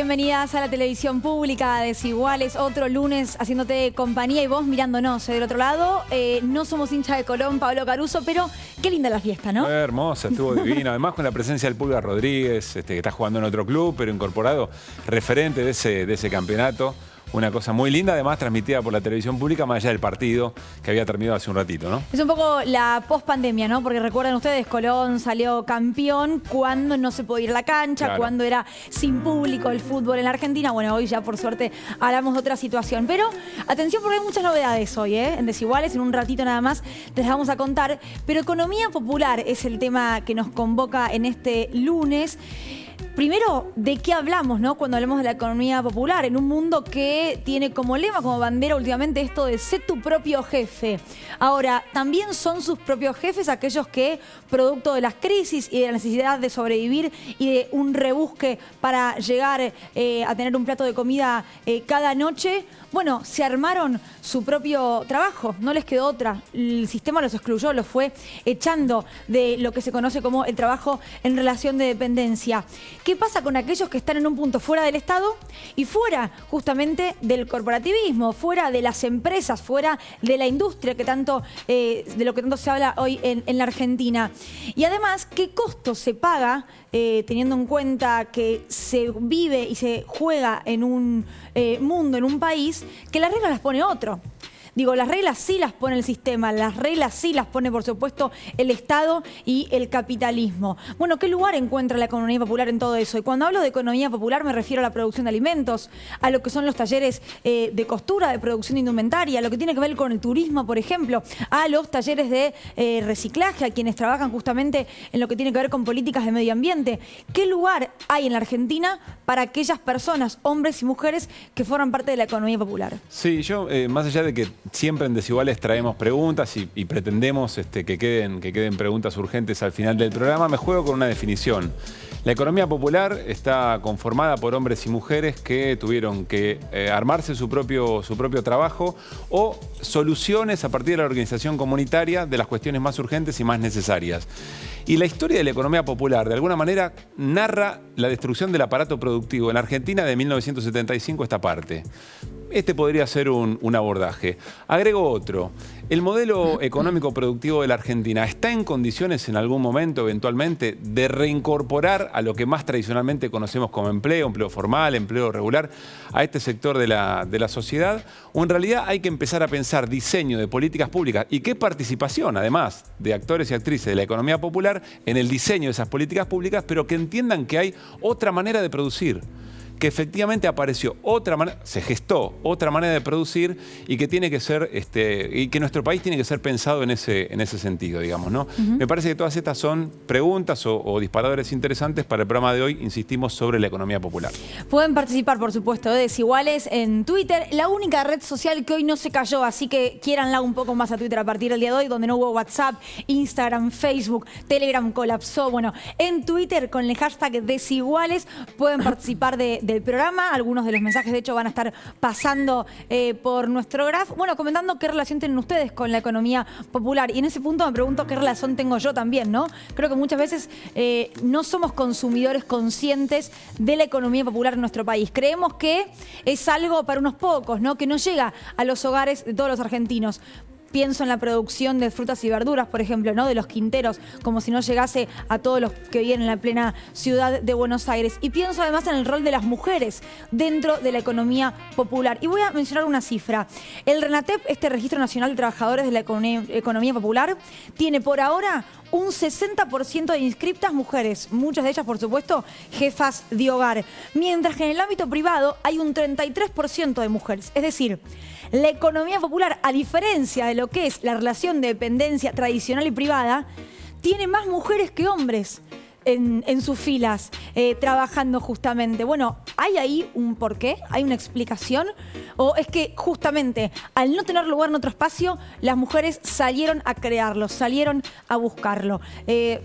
bienvenidas a la televisión pública, Desiguales, otro lunes haciéndote compañía y vos mirándonos del otro lado. No somos hincha de Colón, Pablo Caruso, pero qué linda la fiesta, ¿no? Hermosa, estuvo divina. Además con la presencia del Pulga Rodríguez, que está jugando en otro club, pero incorporado referente de ese campeonato. Una cosa muy linda, además transmitida por la televisión pública, más allá del partido que había terminado hace un ratito, ¿no? Es un poco la post-pandemia, ¿no? Porque recuerdan ustedes, Colón salió campeón cuando no se podía ir a la cancha, Claro. cuando era sin público el fútbol en la Argentina. Bueno, hoy ya por suerte hablamos de otra situación. Pero atención porque hay muchas novedades hoy, en Desiguales, en un ratito nada más les vamos a contar. Pero economía popular es el tema que nos convoca en este lunes. Primero, ¿de qué hablamos, no? Cuando hablamos de la economía popular, en un mundo que tiene como lema, como bandera últimamente esto de ser tu propio jefe. Ahora, también son sus propios jefes aquellos que, producto de las crisis y de la necesidad de sobrevivir y de un rebusque para llegar a tener un plato de comida cada noche, bueno, se armaron su propio trabajo, no les quedó otra. El sistema los excluyó, los fue echando de lo que se conoce como el trabajo en relación de dependencia. ¿Qué pasa con aquellos que están en un punto fuera del Estado y fuera justamente del corporativismo, fuera de las empresas, fuera de la industria que tanto, de lo que tanto se habla hoy en la Argentina? Y además, ¿qué costo se paga teniendo en cuenta que se vive y se juega en un mundo, en un país, que las reglas las pone otro? Digo, las reglas sí las pone el sistema, las reglas sí las pone, por supuesto, el Estado y el capitalismo. Bueno, ¿qué lugar encuentra la economía popular en todo eso? Y cuando hablo de economía popular me refiero a la producción de alimentos, a lo que son los talleres de costura, de producción de indumentaria, a lo que tiene que ver con el turismo, por ejemplo, a los talleres de reciclaje, a quienes trabajan justamente en lo que tiene que ver con políticas de medio ambiente. ¿Qué lugar hay en la Argentina para aquellas personas, hombres y mujeres, que forman parte de la economía popular? Sí, yo, más allá de que siempre en Desiguales traemos preguntas y pretendemos que queden preguntas urgentes al final del programa, me juego con una definición. La economía popular está conformada por hombres y mujeres que tuvieron que armarse su propio trabajo o soluciones a partir de la organización comunitaria de las cuestiones más urgentes y más necesarias. Y la historia de la economía popular, de alguna manera, narra la destrucción del aparato productivo en la Argentina de 1975 esta parte. Este podría ser un abordaje. Agrego otro. ¿El modelo económico productivo de la Argentina está en condiciones en algún momento, eventualmente, de reincorporar a lo que más tradicionalmente conocemos como empleo formal, empleo regular, a este sector de la sociedad? ¿O en realidad hay que empezar a pensar diseño de políticas públicas y qué participación, además, de actores y actrices de la economía popular en el diseño de esas políticas públicas, pero que entiendan que hay otra manera de producir? Que efectivamente apareció otra manera, se gestó otra manera de producir y que tiene que ser, y que nuestro país tiene que ser pensado en ese sentido, digamos, ¿no? Me parece que todas estas son preguntas o disparadores interesantes para el programa de hoy, insistimos, sobre la economía popular. Pueden participar, por supuesto, de Desiguales en Twitter, la única red social que hoy no se cayó, así que quiéranla un poco más a Twitter a partir del día de hoy, donde no hubo WhatsApp, Instagram, Facebook, Telegram colapsó. Bueno, en Twitter con el hashtag Desiguales pueden participar del programa. Algunos de los mensajes, de hecho, van a estar pasando por nuestro graph. Bueno, comentando qué relación tienen ustedes con la economía popular. Y en ese punto me pregunto qué relación tengo yo también, ¿no? Creo que muchas veces no somos consumidores conscientes de la economía popular en nuestro país. Creemos que es algo para unos pocos, ¿no? Que no llega a los hogares de todos los argentinos. Pienso en la producción de frutas y verduras, por ejemplo, ¿no? De los quinteros, como si no llegase a todos los que viven en la plena ciudad de Buenos Aires. Y pienso además en el rol de las mujeres dentro de la economía popular. Y voy a mencionar una cifra. El RENATEP, este Registro Nacional de Trabajadores de la Economía Popular, tiene por ahora un 60% de inscriptas mujeres, muchas de ellas, por supuesto, jefas de hogar. Mientras que en el ámbito privado hay un 33% de mujeres. Es decir, la economía popular, a diferencia de lo que es la relación de dependencia tradicional y privada, tiene más mujeres que hombres en sus filas, trabajando justamente. Bueno, ¿hay ahí un porqué? ¿Hay una explicación? ¿O es que justamente al no tener lugar en otro espacio, las mujeres salieron a crearlo, salieron a buscarlo?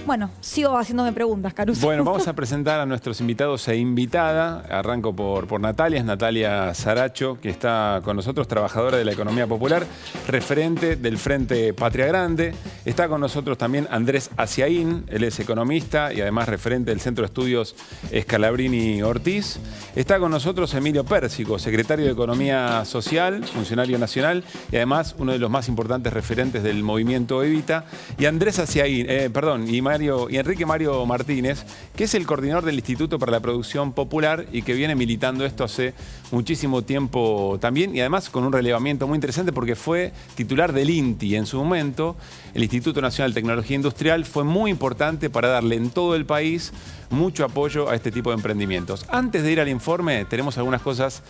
Bueno, sigo haciéndome preguntas, Caruso. Bueno, vamos a presentar a nuestros invitados e invitada. Arranco por Natalia, es Natalia Saracho, que está con nosotros, trabajadora de la economía popular, referente del Frente Patria Grande. Está con nosotros también Andrés Aciaín, él es economista y además referente del Centro de Estudios Scalabrini Ortiz. Está con nosotros Emilio Pérsico, secretario de Economía Social, funcionario nacional y además uno de los más importantes referentes del movimiento Evita. Y Andrés Aciaín, y Enrique Mario Martínez, que es el coordinador del Instituto para la Producción Popular y que viene militando esto hace muchísimo tiempo también y además con un relevamiento muy interesante porque fue titular del INTI en su momento. El Instituto Nacional de Tecnología Industrial fue muy importante para darle en todo el país mucho apoyo a este tipo de emprendimientos. Antes de ir al informe, tenemos algunas cosas,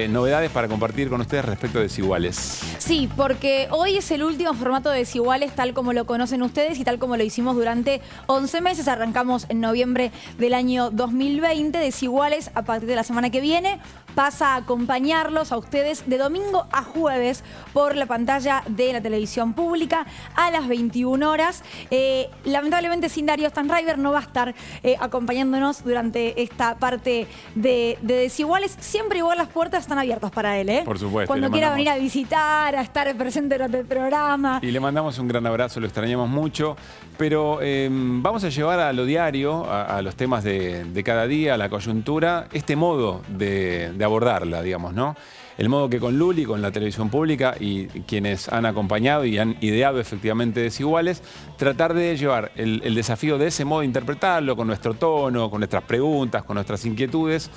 novedades para compartir con ustedes respecto de Desiguales. Sí, porque hoy es el último formato de Desiguales tal como lo conocen ustedes y tal como lo hicimos durante 11 meses. Arrancamos en noviembre del año 2020. Desiguales, a partir de la semana que viene, pasa a acompañarlos a ustedes de domingo a jueves por la pantalla de la televisión pública a las 21 horas. Lamentablemente sin Darío Stanraiver no va a estar acompañándonos durante esta parte de Desiguales. Siempre igual las puertas están abiertas para él, ¿eh? Por supuesto. Cuando quiera venir a visitar, a estar presente durante el programa. Y le mandamos un gran abrazo, lo extrañamos mucho. Pero vamos a llevar a lo diario, a los temas de cada día, a la coyuntura, este modo de abordarla, digamos, ¿no? El modo que con Luli, con la televisión pública y quienes han acompañado y han ideado efectivamente Desiguales, tratar de llevar el desafío de ese modo de interpretarlo, con nuestro tono, con nuestras preguntas, con nuestras inquietudes,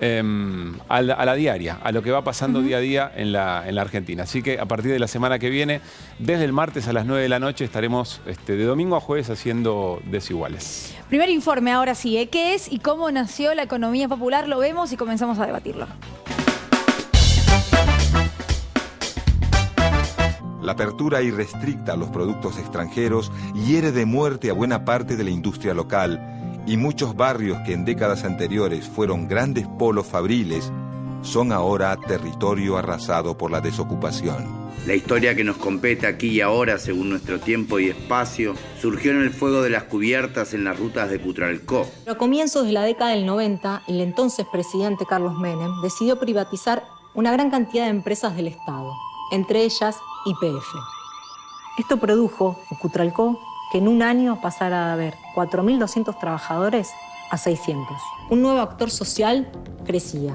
a la diaria, a lo que va pasando día a día en la Argentina. Así que a partir de la semana que viene, desde el martes a las 9 de la noche, estaremos de domingo a jueves haciendo Desiguales. Primer informe, ahora sí, ¿eh? ¿Qué es y cómo nació la economía popular? Lo vemos y comenzamos a debatirlo. La apertura irrestricta a los productos extranjeros hiere de muerte a buena parte de la industria local y muchos barrios que en décadas anteriores fueron grandes polos fabriles son ahora territorio arrasado por la desocupación. La historia que nos compete aquí y ahora, según nuestro tiempo y espacio, surgió en el fuego de las cubiertas en las rutas de Cutralcó. A comienzos de la década del 90, el entonces presidente Carlos Menem decidió privatizar una gran cantidad de empresas del Estado, entre ellas YPF. Esto produjo en Cutralcó que en un año pasara de haber 4.200 trabajadores a 600. Un nuevo actor social crecía: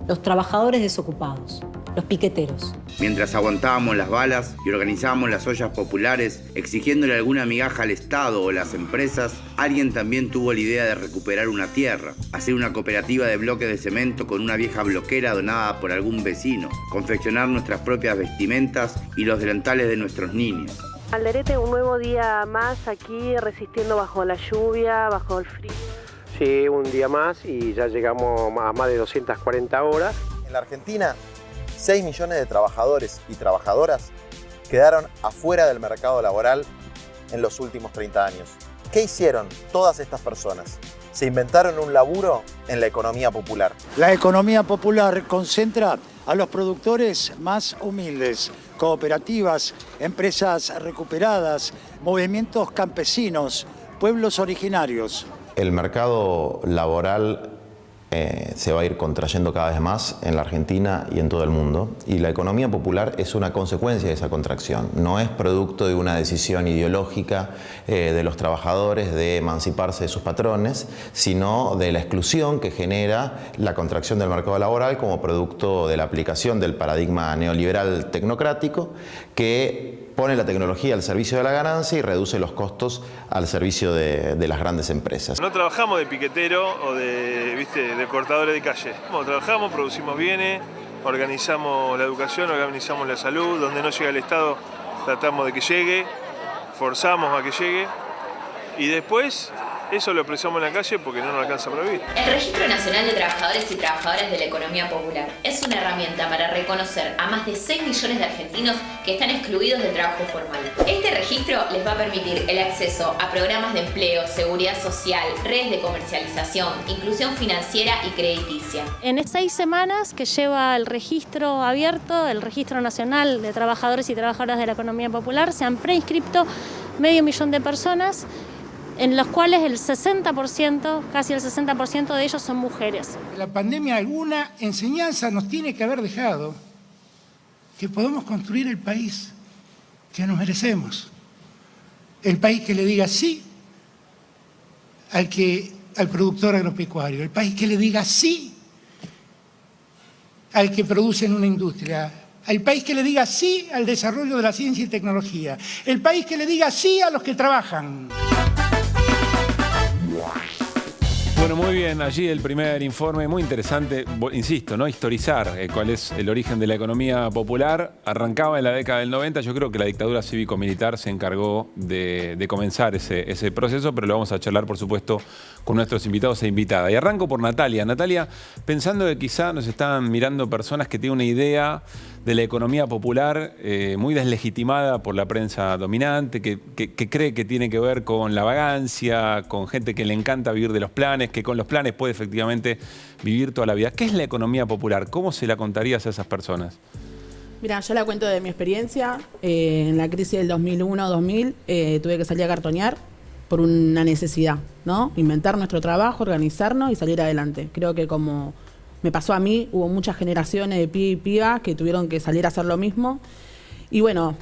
los trabajadores desocupados, los piqueteros. Mientras aguantábamos las balas y organizábamos las ollas populares, exigiéndole alguna migaja al Estado o las empresas, alguien también tuvo la idea de recuperar una tierra, hacer una cooperativa de bloques de cemento con una vieja bloquera donada por algún vecino, confeccionar nuestras propias vestimentas y los delantales de nuestros niños. Alderete, un nuevo día más aquí resistiendo bajo la lluvia, bajo el frío. Sí, un día más y ya llegamos a más de 240 horas. En la Argentina, 6 millones de trabajadores y trabajadoras quedaron afuera del mercado laboral en los últimos 30 años. ¿Qué hicieron todas estas personas? Se inventaron un laburo en la economía popular. La economía popular concentra a los productores más humildes, cooperativas, empresas recuperadas, movimientos campesinos, pueblos originarios. El mercado laboral se va a ir contrayendo cada vez más en la Argentina y en todo el mundo. Y la economía popular es una consecuencia de esa contracción. No es producto de una decisión ideológica de los trabajadores de emanciparse de sus patrones, sino de la exclusión que genera la contracción del mercado laboral como producto de la aplicación del paradigma neoliberal tecnocrático que pone la tecnología al servicio de la ganancia y reduce los costos al servicio de las grandes empresas. No trabajamos de piquetero o de cortadores de calle. Trabajamos, producimos bienes, organizamos la educación, organizamos la salud. Donde no llega el Estado, tratamos de que llegue, forzamos a que llegue y después eso lo expresamos en la calle porque no nos alcanza para vivir. El Registro Nacional de Trabajadores y Trabajadoras de la Economía Popular es una herramienta para reconocer a más de 6 millones de argentinos que están excluidos del trabajo formal. Este registro les va a permitir el acceso a programas de empleo, seguridad social, redes de comercialización, inclusión financiera y crediticia. En 6 semanas que lleva el registro abierto, el Registro Nacional de Trabajadores y Trabajadoras de la Economía Popular, se han preinscripto 500.000 de personas, en los cuales el 60%, casi el 60% de ellos son mujeres. La pandemia alguna enseñanza nos tiene que haber dejado que podemos construir el país que nos merecemos. El país que le diga sí al productor agropecuario, el país que le diga sí al que produce en una industria, el país que le diga sí al desarrollo de la ciencia y tecnología, el país que le diga sí a los que trabajan. Bueno, muy bien, allí el primer informe, muy interesante, insisto, ¿no? Historizar cuál es el origen de la economía popular. Arrancaba en la década del 90, yo creo que la dictadura cívico-militar se encargó de comenzar ese proceso, pero lo vamos a charlar, por supuesto, con nuestros invitados e invitadas. Y arranco por Natalia. Natalia, pensando que quizá nos están mirando personas que tienen una idea de la economía popular muy deslegitimada por la prensa dominante, que cree que tiene que ver con la vagancia, con gente que le encanta vivir de los planes, que con los planes puede efectivamente vivir toda la vida. ¿Qué es la economía popular? ¿Cómo se la contarías a esas personas? Mira, yo la cuento de mi experiencia. En la crisis del 2001-2000 tuve que salir a cartonear por una necesidad, ¿no? Inventar nuestro trabajo, organizarnos y salir adelante. Creo que como me pasó a mí, hubo muchas generaciones de pibes y pibas que tuvieron que salir a hacer lo mismo. Y bueno,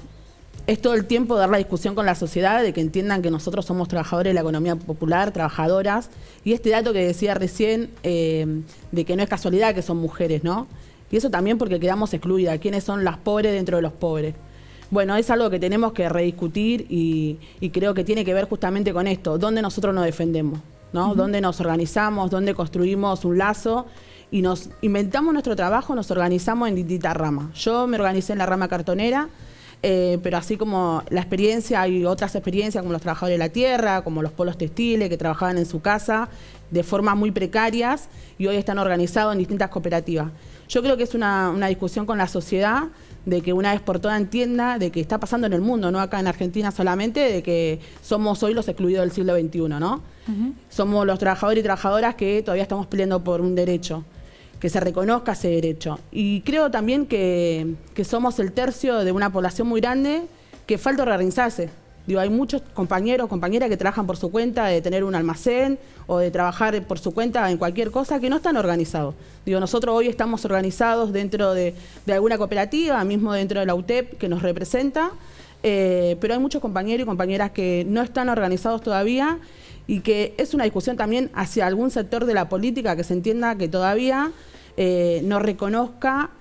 es todo el tiempo dar la discusión con la sociedad de que entiendan que nosotros somos trabajadores de la economía popular, trabajadoras. Y este dato que decía recién, de que no es casualidad que son mujeres, ¿no? Y eso también porque quedamos excluidas. ¿Quiénes son las pobres dentro de los pobres? Bueno, es algo que tenemos que rediscutir y creo que tiene que ver justamente con esto. ¿Dónde nosotros nos defendemos? ¿No? ¿Dónde nos organizamos? ¿Dónde construimos un lazo? Y nos inventamos nuestro trabajo, nos organizamos en distintas ramas. Yo me organicé en la rama cartonera, pero así como la experiencia, hay otras experiencias como los trabajadores de la tierra, como los polos textiles que trabajaban en su casa de formas muy precarias y hoy están organizados en distintas cooperativas. Yo creo que es una discusión con la sociedad de que una vez por todas entienda de que está pasando en el mundo, no acá en Argentina solamente, de que somos hoy los excluidos del siglo XXI, ¿no? Somos los trabajadores y trabajadoras que todavía estamos peleando por un derecho, que se reconozca ese derecho. Y creo también que somos el tercio de una población muy grande que falta organizarse. Digo, hay muchos compañeros, compañeras que trabajan por su cuenta, de tener un almacén o de trabajar por su cuenta en cualquier cosa, que no están organizados. Digo, nosotros hoy estamos organizados dentro de alguna cooperativa, mismo dentro de la UTEP que nos representa, pero hay muchos compañeros y compañeras que no están organizados todavía y que es una discusión también hacia algún sector de la política que se entienda que todavía nos reconozca,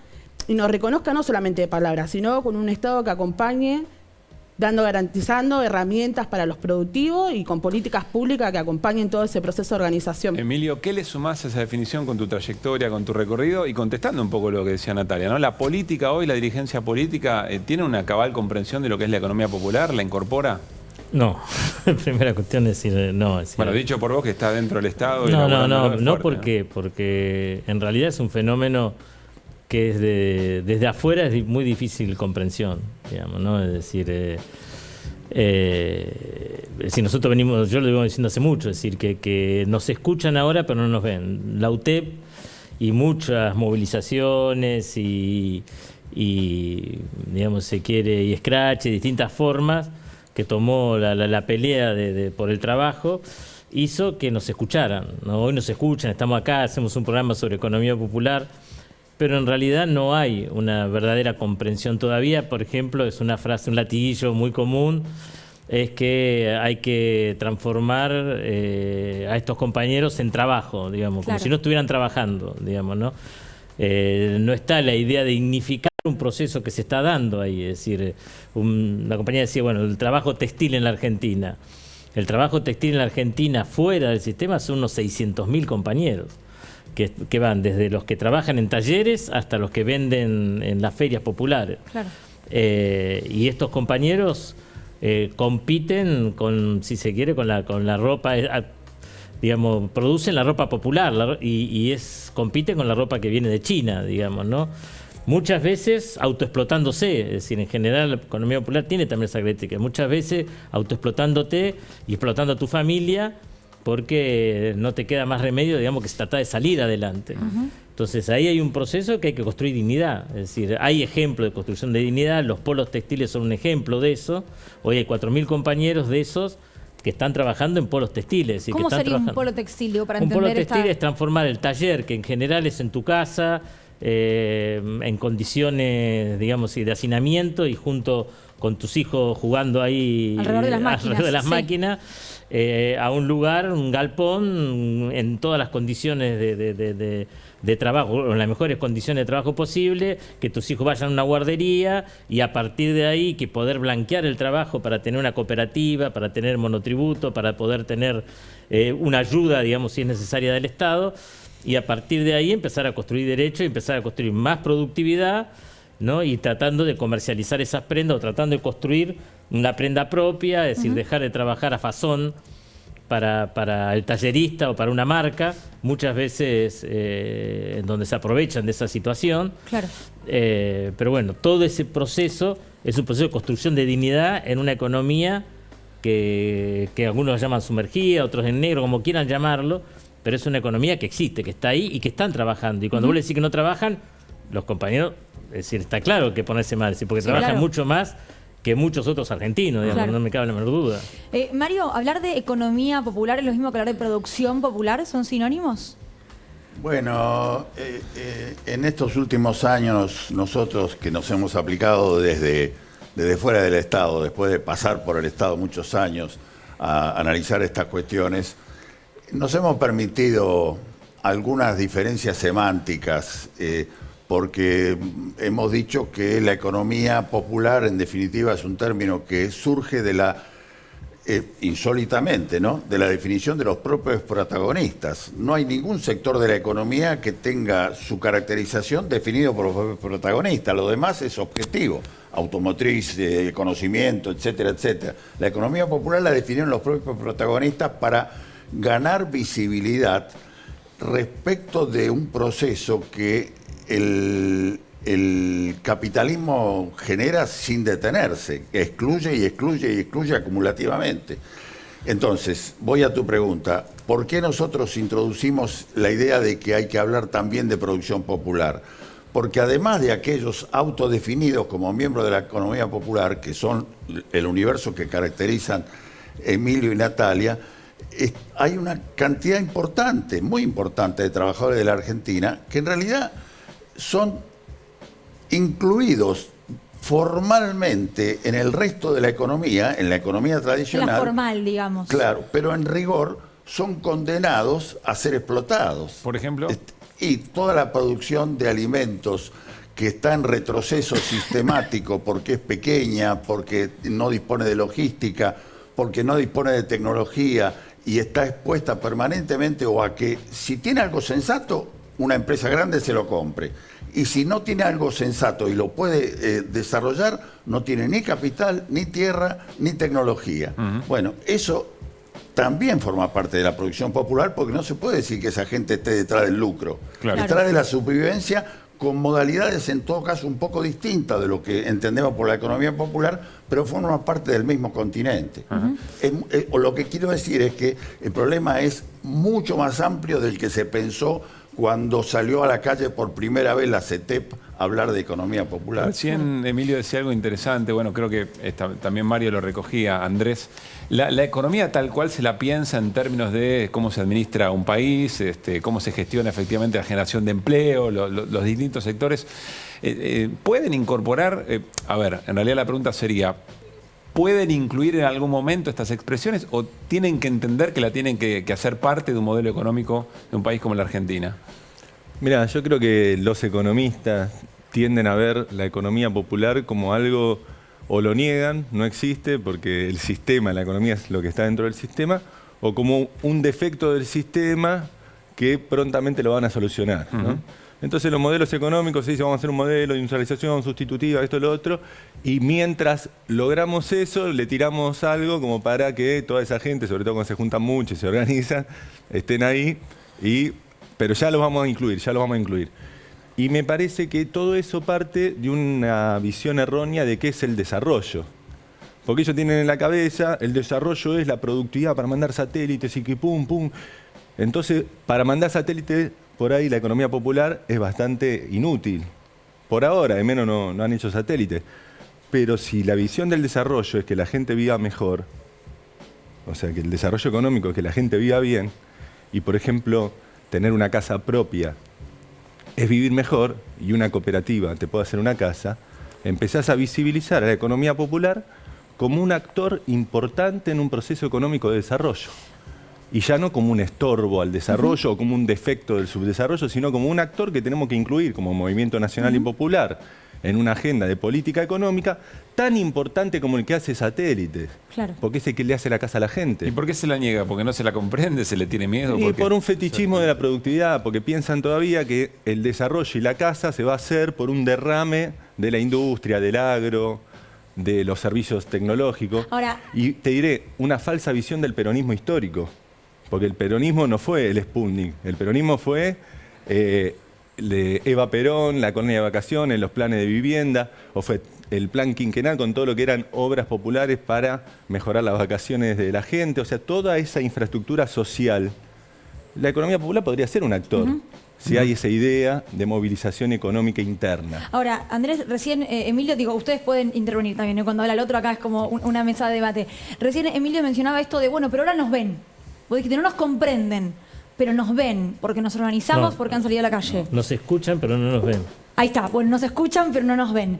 y nos reconozca no solamente de palabras, sino con un Estado que acompañe, garantizando herramientas para los productivos y con políticas públicas que acompañen todo ese proceso de organización. Emilio, ¿qué le sumás a esa definición con tu trayectoria, con tu recorrido y contestando un poco lo que decía Natalia, ¿no? La política hoy, la dirigencia política, ¿tiene una cabal comprensión de lo que es la economía popular? ¿La incorpora? No, primera cuestión es decir, no. Es decir, bueno, dicho por vos que está dentro del Estado. No, porque en realidad es un fenómeno que es desde afuera es muy difícil comprensión, digamos, ¿no? Es decir, si nosotros venimos, yo lo vengo diciendo hace mucho, es decir, que nos escuchan ahora pero no nos ven. La UTEP y muchas movilizaciones y digamos, se quiere, y Scratch, y distintas formas que tomó la pelea por el trabajo, hizo que nos escucharan, ¿no? Hoy nos escuchan, estamos acá, hacemos un programa sobre economía popular, pero en realidad no hay una verdadera comprensión todavía. Por ejemplo, es una frase, un latiguillo muy común, es que hay que transformar a estos compañeros en trabajo, digamos, como si no estuvieran trabajando, digamos, ¿no? No está la idea de dignificar un proceso que se está dando ahí, es decir, la compañía decía, bueno, el trabajo textil en la Argentina. El trabajo textil en la Argentina fuera del sistema son unos 600.000 compañeros. Que van desde los que trabajan en talleres hasta los que venden en las ferias populares. Claro. Y estos compañeros compiten con, si se quiere, con la ropa, digamos, producen la ropa popular y compiten con la ropa que viene de China, digamos, ¿no? Muchas veces autoexplotándose, es decir, en general la economía popular tiene también esa crítica, muchas veces autoexplotándote y explotando a tu familia, porque no te queda más remedio, digamos, que se trata de salir adelante. Entonces ahí hay un proceso que hay que construir dignidad, es decir, hay ejemplos de construcción de dignidad, los polos textiles son un ejemplo de eso, hoy hay 4.000 compañeros de esos que están trabajando en polos textiles. ¿Cómo sería un polo textil? Para un polo textil es transformar el taller, que en general es en tu casa, en condiciones, digamos, de hacinamiento y junto con tus hijos jugando ahí alrededor de las máquinas, a un lugar, un galpón, en todas las condiciones de trabajo, en las mejores condiciones de trabajo posible, que tus hijos vayan a una guardería y a partir de ahí que poder blanquear el trabajo para tener una cooperativa, para tener monotributo, para poder tener una ayuda, digamos, si es necesaria del Estado, y a partir de ahí empezar a construir derechos y empezar a construir más productividad, ¿no? Y tratando de comercializar esas prendas o tratando de construir una prenda propia, es decir, dejar de trabajar a fazón para el tallerista o para una marca, muchas veces en donde se aprovechan de esa situación. Claro. Pero bueno, todo ese proceso es un proceso de construcción de dignidad en una economía que algunos llaman sumergida, otros en negro, como quieran llamarlo, pero es una economía que existe, que está ahí y que están trabajando. Y cuando vos le decís que no trabajan, los compañeros, es decir, está claro que ponerse mal, porque trabajan mucho más que muchos otros argentinos, digamos, no me cabe la menor duda. Mario, ¿hablar de economía popular es lo mismo que hablar de producción popular? ¿Son sinónimos? Bueno, en estos últimos años nosotros que nos hemos aplicado desde fuera del Estado, después de pasar por el Estado muchos años a analizar estas cuestiones, nos hemos permitido algunas diferencias semánticas, porque hemos dicho que la economía popular, en definitiva, es un término que surge de la, insólitamente, ¿no?, de la definición de los propios protagonistas. No hay ningún sector de la economía que tenga su caracterización definido por los propios protagonistas. Lo demás es objetivo, automotriz, conocimiento, etcétera, etcétera. La economía popular la definieron los propios protagonistas para ganar visibilidad respecto de un proceso que el capitalismo genera sin detenerse, excluye y excluye y excluye acumulativamente. Entonces, voy a tu pregunta, ¿por qué nosotros introducimos la idea de que hay que hablar también de producción popular? Porque además de aquellos autodefinidos como miembros de la economía popular, que son el universo que caracterizan Emilio y Natalia, hay una cantidad importante, muy importante de trabajadores de la Argentina que en realidad son incluidos formalmente en el resto de la economía, en la economía tradicional. La formal, digamos. Claro, pero en rigor son condenados a ser explotados. Por ejemplo. Y toda la producción de alimentos que está en retroceso sistemático porque es pequeña, porque no dispone de logística, porque no dispone de tecnología y está expuesta permanentemente o a que si tiene algo sensato, una empresa grande se lo compre. Y si no tiene algo sensato y lo puede desarrollar, no tiene ni capital, ni tierra, ni tecnología. Bueno, eso también forma parte de la producción popular porque no se puede decir que esa gente esté detrás del lucro. Claro. Detrás de la supervivencia con modalidades en todo caso un poco distintas de lo que entendemos por la economía popular, pero forman parte del mismo continente. Lo que quiero decir es que el problema es mucho más amplio del que se pensó cuando salió a la calle por primera vez la CETEP a hablar de economía popular. Recién Emilio decía algo interesante, bueno, creo que también Mario lo recogía, Andrés. La economía tal cual se la piensa en términos de cómo se administra un país, cómo se gestiona efectivamente la generación de empleo, los distintos sectores. ¿Pueden incorporar, a ver, en realidad la pregunta sería, ¿pueden incluir en algún momento estas expresiones o tienen que entender que la tienen que hacer parte de un modelo económico de un país como la Argentina? Mirá, yo creo que los economistas tienden a ver la economía popular como algo, o lo niegan, no existe, porque el sistema, la economía es lo que está dentro del sistema, o como un defecto del sistema que prontamente lo van a solucionar, ¿no? Entonces los modelos económicos se dicen vamos a hacer un modelo de industrialización sustitutiva, esto, lo otro, y mientras logramos eso, le tiramos algo como para que toda esa gente, sobre todo cuando se juntan mucho y se organizan, estén ahí, pero ya los vamos a incluir, Y me parece que todo eso parte de una visión errónea de qué es el desarrollo. Porque ellos tienen en la cabeza, el desarrollo es la productividad para mandar satélites y que pum, pum. Entonces, para mandar satélites, por ahí la economía popular es bastante inútil. Por ahora, de menos no han hecho satélites. Pero si la visión del desarrollo es que la gente viva mejor, o sea, que el desarrollo económico es que la gente viva bien, y por ejemplo, tener una casa propia, es vivir mejor y una cooperativa te puede hacer una casa, empezás a visibilizar a la economía popular como un actor importante en un proceso económico de desarrollo. Y ya no como un estorbo al desarrollo o como un defecto del subdesarrollo, sino como un actor que tenemos que incluir como movimiento nacional y popular en una agenda de política económica tan importante como el que hace satélites. Claro. Porque es el que le hace la casa a la gente. ¿Y por qué se la niega? ¿Porque no se la comprende? ¿Se le tiene miedo? Y por un fetichismo de la productividad, porque piensan todavía que el desarrollo y la casa se va a hacer por un derrame de la industria, del agro, de los servicios tecnológicos. Ahora, y te diré, una falsa visión del peronismo histórico, porque el peronismo no fue el Sputnik, el peronismo fue de Eva Perón, la colonia de vacaciones, los planes de vivienda, o fue el plan quinquenal con todo lo que eran obras populares para mejorar las vacaciones de la gente, o sea, toda esa infraestructura social. La economía popular podría ser un actor. Si hay esa idea de movilización económica interna. ahora, Andrés, recién, Emilio, digo, ustedes pueden intervenir también, ¿no? Cuando habla el otro acá es como una mesa de debate. Recién Emilio mencionaba esto de, bueno, pero ahora nos ven. Vos dijiste, no nos comprenden, pero nos ven, porque nos organizamos, porque han salido a la calle. Nos escuchan, pero no nos ven. Ahí está, bueno, nos escuchan, pero no nos ven.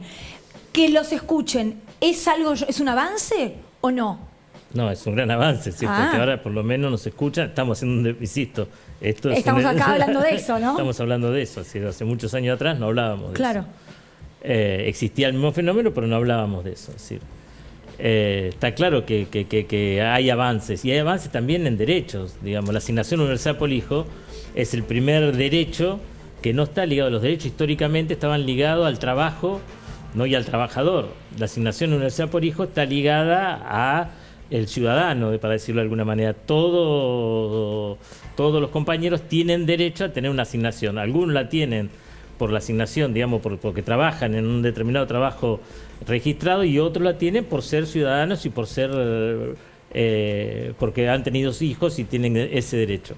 Que los escuchen, ¿es algo, es un avance o no? No, es un gran avance, ¿sí? Porque ahora por lo menos nos escuchan, estamos haciendo insisto, esto es estamos acá hablando de eso, ¿no? Estamos hablando de eso, hace muchos años atrás no hablábamos de claro. eso. Existía el mismo fenómeno, pero no hablábamos de eso. Es decir, está claro que hay avances, y hay avances también en derechos. Digamos, la asignación universal por hijo es el primer derecho que no está ligado a los derechos, históricamente estaban ligados al trabajo, no y al trabajador. La asignación universal por hijo está ligada a el ciudadano, para decirlo de alguna manera. Todos los compañeros tienen derecho a tener una asignación. Algunos la tienen por la asignación, digamos, porque trabajan en un determinado trabajo registrado, y otros la tienen por ser ciudadanos y por ser porque han tenido hijos y tienen ese derecho.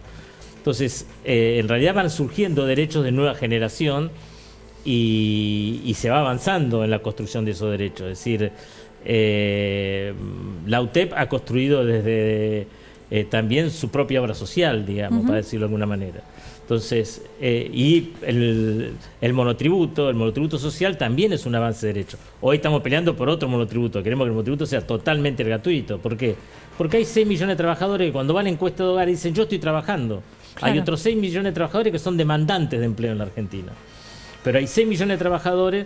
Entonces, en realidad van surgiendo derechos de nueva generación y se va avanzando en la construcción de esos derechos. Es decir, la UTEP ha construido desde también su propia obra social, digamos, para decirlo de alguna manera. Entonces, y el monotributo social también es un avance de derecho. Hoy estamos peleando por otro monotributo, queremos que el monotributo sea totalmente gratuito. ¿Por qué? Porque hay 6 millones de trabajadores que cuando van a encuesta de hogar dicen yo estoy trabajando. Claro. Hay otros 6 millones de trabajadores que son demandantes de empleo en la Argentina. Pero hay 6 millones de trabajadores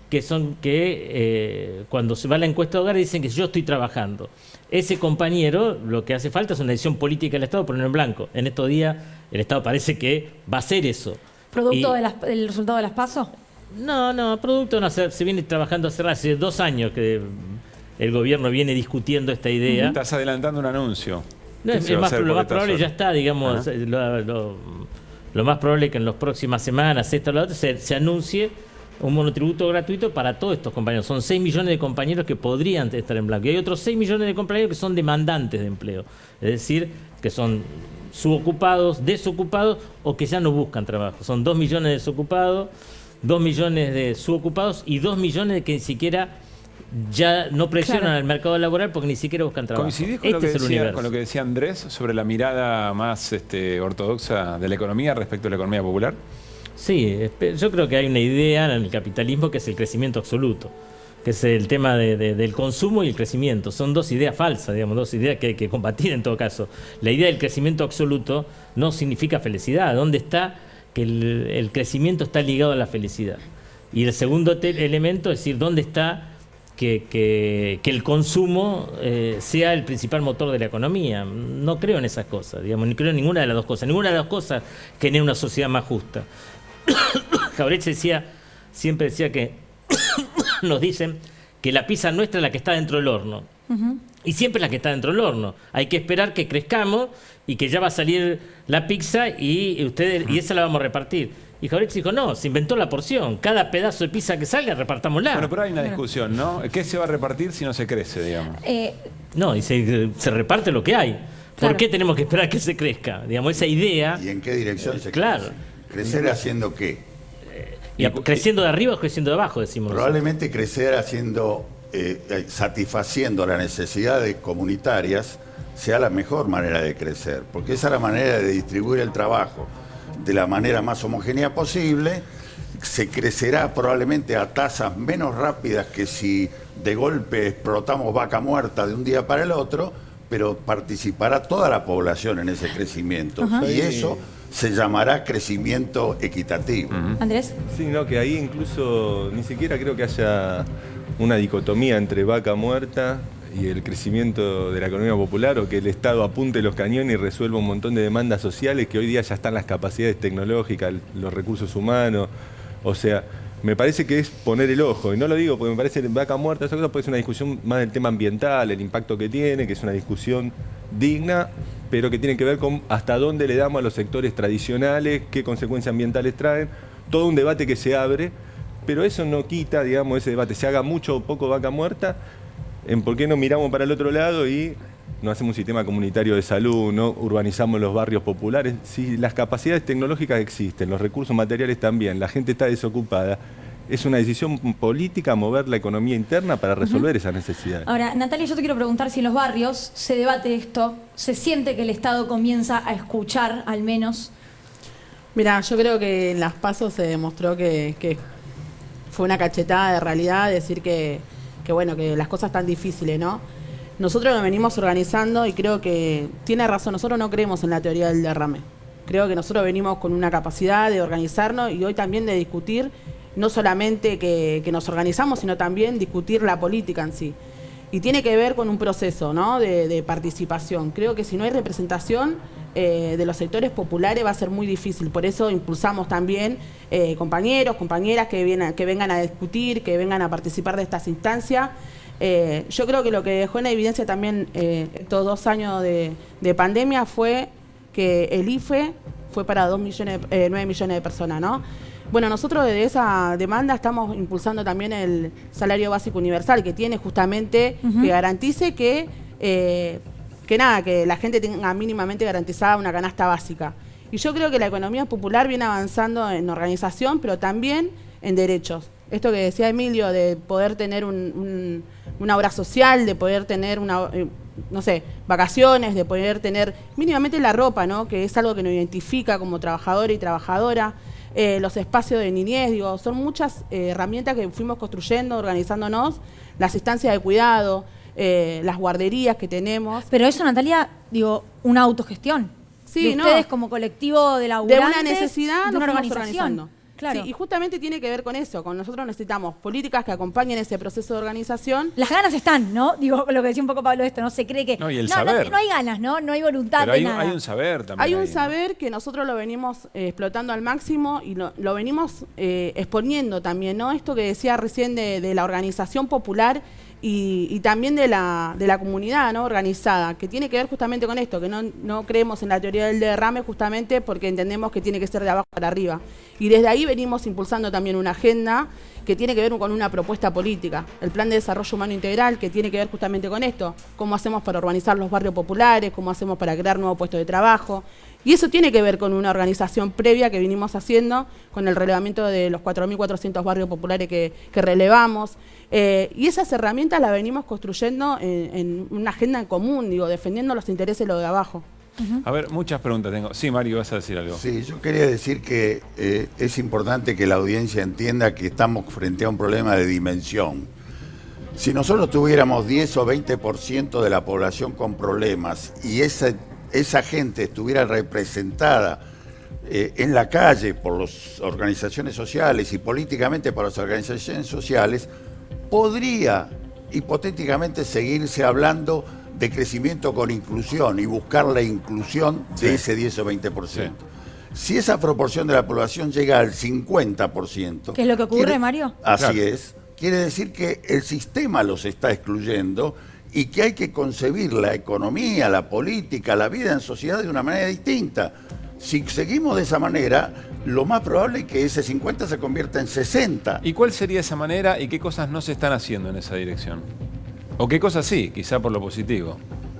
que cuando se va a la encuesta de hogar dicen que yo estoy trabajando. Ese compañero, lo que hace falta es una decisión política del Estado, ponerlo en blanco. En estos días el Estado parece que va a hacer eso. ¿Producto del resultado de las PASO? No, producto no, se viene trabajando hace 2 años que el gobierno viene discutiendo esta idea. Estás adelantando un anuncio. No, lo más probable ya está, digamos, lo más probable es que en las próximas semanas, se anuncie un monotributo gratuito para todos estos compañeros. Son 6 millones de compañeros que podrían estar en blanco. Y hay otros 6 millones de compañeros que son demandantes de empleo. Es decir, que son subocupados, desocupados o que ya no buscan trabajo. Son 2 millones de desocupados, 2 millones de subocupados y 2 millones de que ni siquiera ya no presionan al mercado laboral porque ni siquiera buscan trabajo. ¿Coincidís con, con lo que decía Andrés sobre la mirada más ortodoxa de la economía respecto a la economía popular? Sí, yo creo que hay una idea en el capitalismo que es el crecimiento absoluto, que es el tema del consumo y el crecimiento. Son dos ideas falsas, digamos, dos ideas que hay que combatir en todo caso. La idea del crecimiento absoluto no significa felicidad. ¿Dónde está que el crecimiento está ligado a la felicidad? Y el segundo elemento es decir, ¿dónde está que el consumo sea el principal motor de la economía? No creo en esas cosas, digamos, ni creo en ninguna de las dos cosas. Ninguna de las dos cosas genera una sociedad más justa. Jauretche siempre decía que nos dicen que la pizza nuestra es la que está dentro del horno. Y siempre es la que está dentro del horno. Hay que esperar que crezcamos y que ya va a salir la pizza y esa la vamos a repartir. Y Jauretche dijo, no, se inventó la porción. Cada pedazo de pizza que salga, repartámosla. Bueno, pero hay una discusión, ¿no? ¿Qué se va a repartir si no se crece, digamos? No, y se reparte lo que hay. Claro. ¿Por qué tenemos que esperar que se crezca? Digamos, esa idea... ¿Y en qué dirección se crece? Claro. ¿Crecer haciendo qué? ¿Creciendo de arriba o creciendo de abajo, decimos? Probablemente crecer haciendo, satisfaciendo las necesidades comunitarias sea la mejor manera de crecer, porque esa es la manera de distribuir el trabajo. de la manera más homogénea posible, se crecerá probablemente a tasas menos rápidas que si de golpe explotamos vaca muerta de un día para el otro, pero participará toda la población en ese crecimiento. Y eso se llamará crecimiento equitativo. Andrés. Sí, no, que ahí incluso ni siquiera creo que haya una dicotomía entre vaca muerta y el crecimiento de la economía popular, o que el Estado apunte los cañones y resuelva un montón de demandas sociales que hoy día ya están las capacidades tecnológicas, los recursos humanos. O sea, me parece que es poner el ojo, y no lo digo porque me parece que vaca muerta, esa cosa puede ser una discusión más del tema ambiental, el impacto que tiene, que es una discusión digna, pero que tiene que ver con hasta dónde le damos a los sectores tradicionales, qué consecuencias ambientales traen, todo un debate que se abre, pero eso no quita, digamos, ese debate, se haga mucho o poco vaca muerta, en por qué no miramos para el otro lado y no hacemos un sistema comunitario de salud, no urbanizamos los barrios populares. Si las capacidades tecnológicas existen, los recursos materiales también, la gente está desocupada, es una decisión política mover la economía interna para resolver esas necesidades. Ahora, Natalia, yo te quiero preguntar si en los barrios se debate esto, se siente que el Estado comienza a escuchar al menos. Mira, yo creo que en las PASO se demostró que fue una cachetada de realidad decir que bueno, que las cosas están difíciles, ¿no? Nosotros nos venimos organizando y creo que tiene razón, nosotros no creemos en la teoría del derrame. Creo que nosotros venimos con una capacidad de organizarnos y hoy también de discutir, no solamente que nos organizamos, sino también discutir la política en sí. Y tiene que ver con un proceso, ¿no?, de participación. Creo que si no hay representación de los sectores populares va a ser muy difícil. Por eso impulsamos también compañeros, compañeras que vengan a discutir, que vengan a participar de estas instancias. Yo creo que lo que dejó en evidencia también estos 2 años de pandemia fue que el IFE fue para 9 millones de personas, ¿no? Bueno, nosotros desde esa demanda estamos impulsando también el salario básico universal, que tiene justamente que garantice que la gente tenga mínimamente garantizada una canasta básica. Y yo creo que la economía popular viene avanzando en organización, pero también en derechos. Esto que decía Emilio, de poder tener una obra social, de poder tener vacaciones, de poder tener mínimamente la ropa, ¿no?, que es algo que nos identifica como trabajadora y trabajadora, los espacios de niñez, son muchas herramientas que fuimos construyendo, organizándonos, las instancias de cuidado, las guarderías que tenemos. Pero eso, Natalia, una autogestión. Sí, de ustedes como colectivo de laburantes, de una necesidad, de una nos organización. Organizando. Claro. Sí, y justamente tiene que ver con eso, con nosotros necesitamos políticas que acompañen ese proceso de organización. Las ganas están, ¿no? Lo que decía un poco Pablo esto, ¿no? Se cree que... No, y el saber. No hay ganas, ¿no? No hay voluntad. Pero de nada. Hay un saber también. Hay un saber que nosotros lo venimos explotando al máximo y lo venimos exponiendo también, ¿no? Esto que decía recién de la organización popular y también de la comunidad, ¿no?, organizada, que tiene que ver justamente con esto, que no creemos en la teoría del derrame justamente porque entendemos que tiene que ser de abajo para arriba. Y desde ahí venimos impulsando también una agenda que tiene que ver con una propuesta política, el Plan de Desarrollo Humano Integral, que tiene que ver justamente con esto, cómo hacemos para urbanizar los barrios populares, cómo hacemos para crear nuevos puestos de trabajo. Y eso tiene que ver con una organización previa que vinimos haciendo, con el relevamiento de los 4.400 barrios populares que relevamos. Y esas herramientas las venimos construyendo en una agenda en común, defendiendo los intereses de los de abajo. A ver, muchas preguntas tengo. Sí, Mario, vas a decir algo. Sí, yo quería decir que es importante que la audiencia entienda que estamos frente a un problema de dimensión. Si nosotros tuviéramos 10 o 20% de la población con problemas y esa gente estuviera representada en la calle por las organizaciones sociales y políticamente por las organizaciones sociales, podría hipotéticamente seguirse hablando de crecimiento con inclusión y buscar la inclusión de ese 10 o 20%. Sí. Si esa proporción de la población llega al 50%... ¿Qué es lo que ocurre, Mario? Así es. Quiere decir que el sistema los está excluyendo y que hay que concebir la economía, la política, la vida en sociedad de una manera distinta. Si seguimos de esa manera, lo más probable es que ese 50 se convierta en 60. ¿Y cuál sería esa manera y qué cosas no se están haciendo en esa dirección? ¿O qué cosas sí, quizá por lo positivo?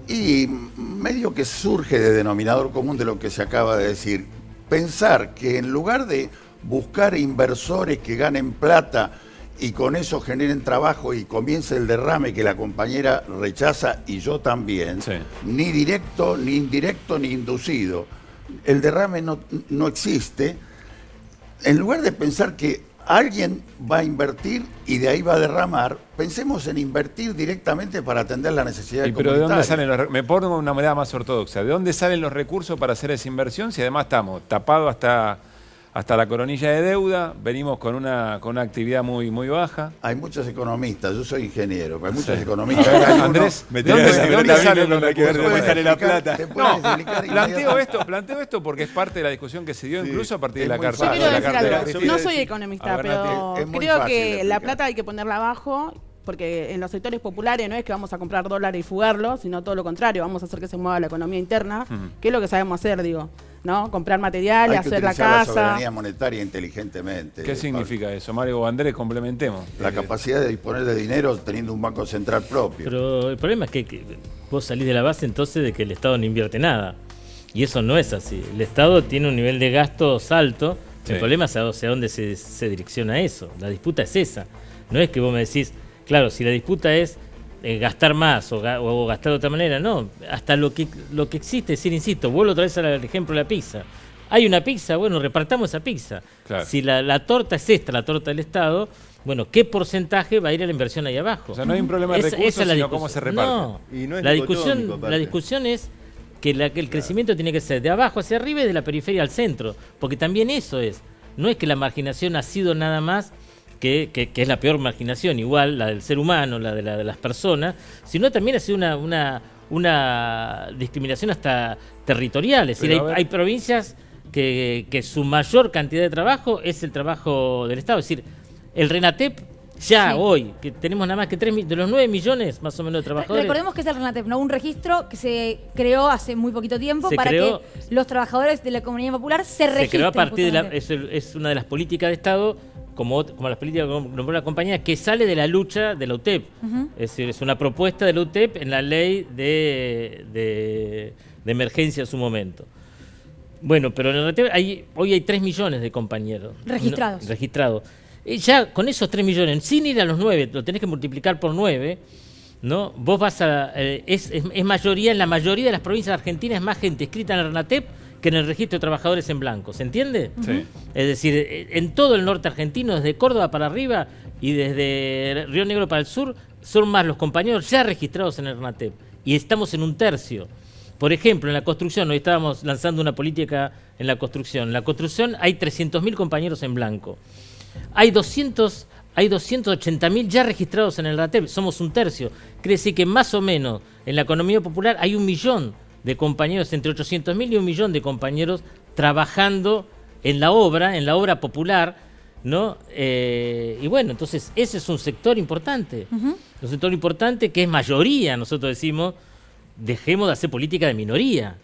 Y medio que surge de denominador común de lo que se acaba de decir. Pensar que en lugar de buscar inversores que ganen plata y con eso generen trabajo y comience el derrame que la compañera rechaza y yo también, ni directo, ni indirecto, ni inducido, el derrame no existe, en lugar de pensar que alguien va a invertir y de ahí va a derramar, pensemos en invertir directamente para atender la necesidad pero comunitaria. ¿de dónde salen me pongo una manera más ortodoxa? ¿De dónde salen los recursos para hacer esa inversión si además estamos tapados hasta la coronilla de deuda, venimos con una actividad muy baja? Hay muchos economistas, yo soy ingeniero, pero hay muchos Sí. economistas. Andrés, ¿de dónde salen los recursos? ¿Dónde sale la plata? Planteo esto porque es parte de la discusión que se dio incluso a partir de la carta. Yo quiero decir de algo. No soy economista, pero es muy creo fácil de que explicar. la plata hay que ponerla abajo, porque en los sectores populares no es que vamos a comprar dólares y fugarlos, sino todo lo contrario, vamos a hacer que se mueva la economía interna, que es lo que sabemos hacer, digo, ¿no? Comprar material y Hay que hacer la utilizar la casa. soberanía monetaria inteligentemente. ¿Qué significa eso, Mario o Andrés? Complementemos. La capacidad de disponer de dinero teniendo un banco central propio. Pero el problema es que vos salís de la base entonces de que el Estado no invierte nada. Y eso no es así. El Estado tiene un nivel de gastos alto. Sí. El problema es hacia dónde se direcciona eso. La disputa es esa. No es que vos me decís, claro, si la disputa es gastar más o gastar de otra manera, no. Hasta lo que existe, es decir, insisto, vuelvo otra vez al ejemplo de la pizza. Hay una pizza, bueno, repartamos esa pizza. Claro. Si la torta es esta, la torta del Estado, bueno, ¿qué porcentaje va a ir a la inversión ahí abajo? O sea, no hay un problema de recursos, esa es la sino discusión. cómo se reparte. No, Y no es la dicotómico, aparte. discusión es que el crecimiento tiene que ser de abajo hacia arriba y de la periferia al centro, porque también eso es. No es que la marginación ha sido nada más que es la peor marginación, igual la del ser humano, la de las personas, sino también ha sido una discriminación hasta territorial. Es decir, hay provincias que su mayor cantidad de trabajo es el trabajo del Estado. Es decir, el RENATEP hoy, que tenemos nada más que de los 9 millones más o menos de trabajadores. Recordemos que es el RENATEP, ¿no? Un registro que se creó hace muy poquito tiempo para que los trabajadores de la economía popular se registren. Se creó a partir es una de las políticas de Estado, como las políticas que nombró la compañía, que sale de la lucha de la UTEP. Es decir, es una propuesta de la UTEP en la ley de emergencia en su momento. Bueno, pero en el RENATEP hoy hay 3 millones de compañeros registrados. Ya con esos 3 millones, sin ir a los 9, lo tenés que multiplicar por 9, ¿no? Vos vas es mayoría, en la mayoría de las provincias argentinas es más gente inscrita en el RENATEP que en el registro de trabajadores en blanco, ¿se entiende? Sí. Es decir, en todo el norte argentino, desde Córdoba para arriba y desde Río Negro para el sur, son más los compañeros ya registrados en el RENATEP. Y estamos en un tercio. Por ejemplo, en la construcción, hoy estábamos lanzando una política en la construcción. En la construcción hay 300.000 compañeros en blanco. Hay 280.000 ya registrados en el RENATEP, somos un tercio. Quiere decir que más o menos en la economía popular hay 1 millón de compañeros, entre 800.000 y 1 millón de compañeros trabajando en la obra popular, ¿no? Y bueno, entonces ese es un sector importante. Un sector importante que es mayoría, nosotros decimos, dejemos de hacer política de minoría.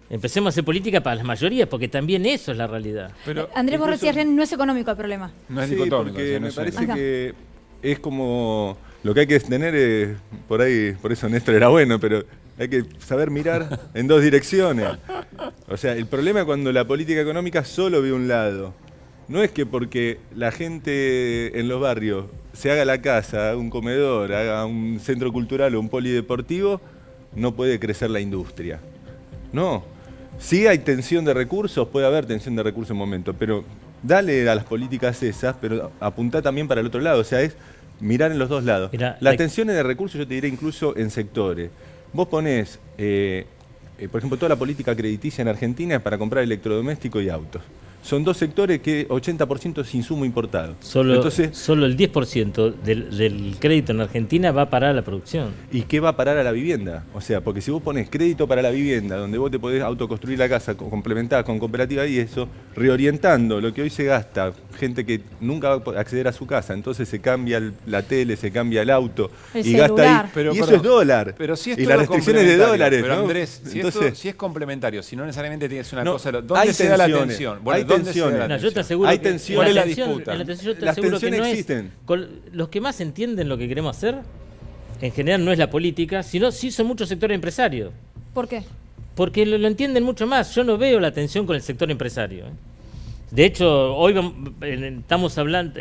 Empecemos a hacer política para las mayorías, porque también eso es la realidad. Pero Andrés, vos decías, no es económico el problema. No es Sí, dicotómico. porque no me es- parece que es como lo que hay que tener, por ahí, por eso Néstor era bueno, pero hay que saber mirar en dos direcciones. O sea, el problema es cuando la política económica solo ve un lado. No es que porque la gente en los barrios se haga la casa, haga un comedor, haga un centro cultural o un polideportivo, no puede crecer la industria. No. Sí hay tensión de recursos, puede haber tensión de recursos en un momento, pero dale a las políticas esas, pero apuntá también para el otro lado, o sea, es mirar en los dos lados. Mirá, Las tensiones de recursos yo te diré incluso en sectores. Vos ponés, por ejemplo, toda la política crediticia en Argentina es para comprar electrodomésticos y autos. Son dos sectores que 80% es insumo importado. Solo el 10% del crédito en Argentina va a parar a la producción. ¿Y qué va a parar a la vivienda? O sea, porque si vos pones crédito para la vivienda, donde vos te podés autoconstruir la casa complementada con cooperativa y eso, reorientando lo que hoy se gasta, gente que nunca va a poder acceder a su casa, entonces se cambia la tele, se cambia el auto El y celular. gasta ahí. Pero, y eso perdón, es dólar. Pero si es y todo las restricciones de complementario, dólares, pero ¿no? Andrés, Entonces, si es complementario, si no necesariamente tiene que ser una No, cosa, hay ¿dónde se da la tensiones, tensión? hay ¿Dónde tensiones. se da la No, yo te tensión? aseguro Hay que tensión. ¿Cuál es la la tensión, disputa? en la tensión yo te Las aseguro que tensiones no existen. los que más entienden lo que queremos hacer, en general no es la política, sino sí son muchos sectores empresarios. ¿Por qué? Porque lo entienden mucho más. Yo no veo la tensión con el sector empresario. De hecho, hoy estamos hablando,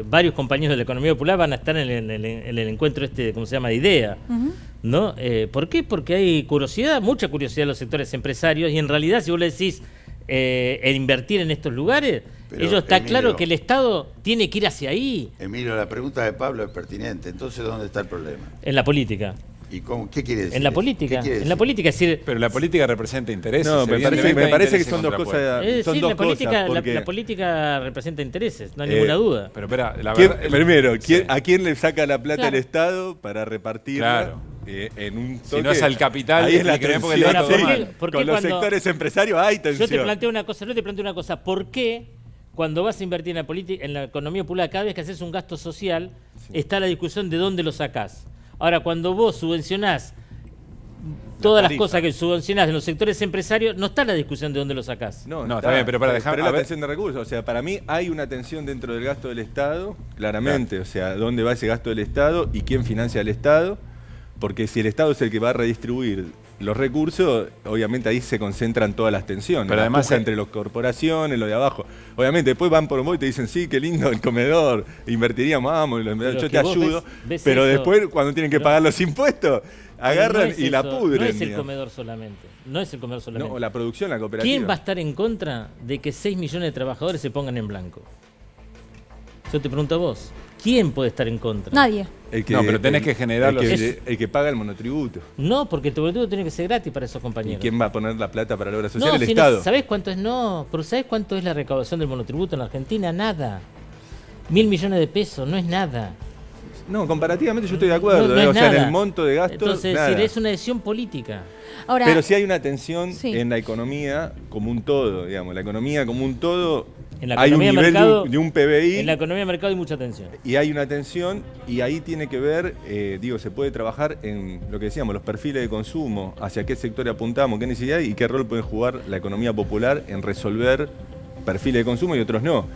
varios compañeros de la economía popular van a estar en el encuentro ¿cómo se llama? De IDEA. ¿no? ¿Por qué? Porque hay curiosidad, mucha curiosidad en los sectores empresarios, y en realidad si vos le decís el invertir en estos lugares, ellos está Emilio, claro que el Estado tiene que ir hacia ahí. Emilio, la pregunta de Pablo es pertinente. Entonces, ¿dónde está el problema? En la política. ¿Y cómo? ¿Qué quiere decir? En la política. En la política, es decir... Pero la política representa intereses. No, me parece que son dos cosas. Sí, Son la dos política, cosas. Porque, la política representa intereses, no hay ninguna duda. Pero espera, primero, ¿a quién le saca la plata el Estado para repartirla? Claro. En un toque? Si no es al capital, ahí es la que tensión. Con los sectores empresarios hay tensión. Yo te planteo una cosa, ¿por qué cuando vas a invertir en la economía popular, cada vez que haces un gasto social, está la discusión de dónde lo sacás? Ahora, cuando vos subvencionás todas las cosas que subvencionás en los sectores empresarios, no está la discusión de dónde lo sacás. No, está bien, pero para dejar la tensión de recursos. O sea, para mí hay una tensión dentro del gasto del Estado, claramente. Claro. O sea, dónde va ese gasto del Estado y quién financia al Estado. Porque si el Estado es el que va a redistribuir los recursos, obviamente ahí se concentran todas las tensiones. Pero además entre las corporaciones, lo de abajo. Obviamente después van por vos y te dicen, sí, qué lindo el comedor, invertiríamos, vamos, yo te ayudo. Ves pero eso, después, cuando tienen que pagar los impuestos, agarran y la pudren. No es el comedor solamente. No es el comedor solamente. No, la producción, la cooperativa. ¿Quién va a estar en contra de que 6 millones de trabajadores se pongan en blanco? Yo te pregunto a vos. ¿Quién puede estar en contra? Nadie. No, pero tenés que generar el que paga el monotributo. No, porque el monotributo tiene que ser gratis para esos compañeros. ¿Y quién va a poner la plata para la obra social? El Estado. ¿Sabés cuánto es? No, pero ¿sabés cuánto es la recaudación del monotributo en la Argentina? Nada. 1.000 millones de pesos, no es nada. No, comparativamente yo estoy de acuerdo. No es sea, en el monto de gastos. Entonces, es una decisión política. Ahora, pero sí hay una tensión en la economía como un todo, digamos. La economía como un todo. Hay un nivel de un PBI. En la economía de mercado hay mucha tensión. Y hay una tensión, y ahí tiene que ver, se puede trabajar en lo que decíamos, los perfiles de consumo, hacia qué sector apuntamos, qué necesidad y qué rol puede jugar la economía popular en resolver perfiles de consumo y otros no.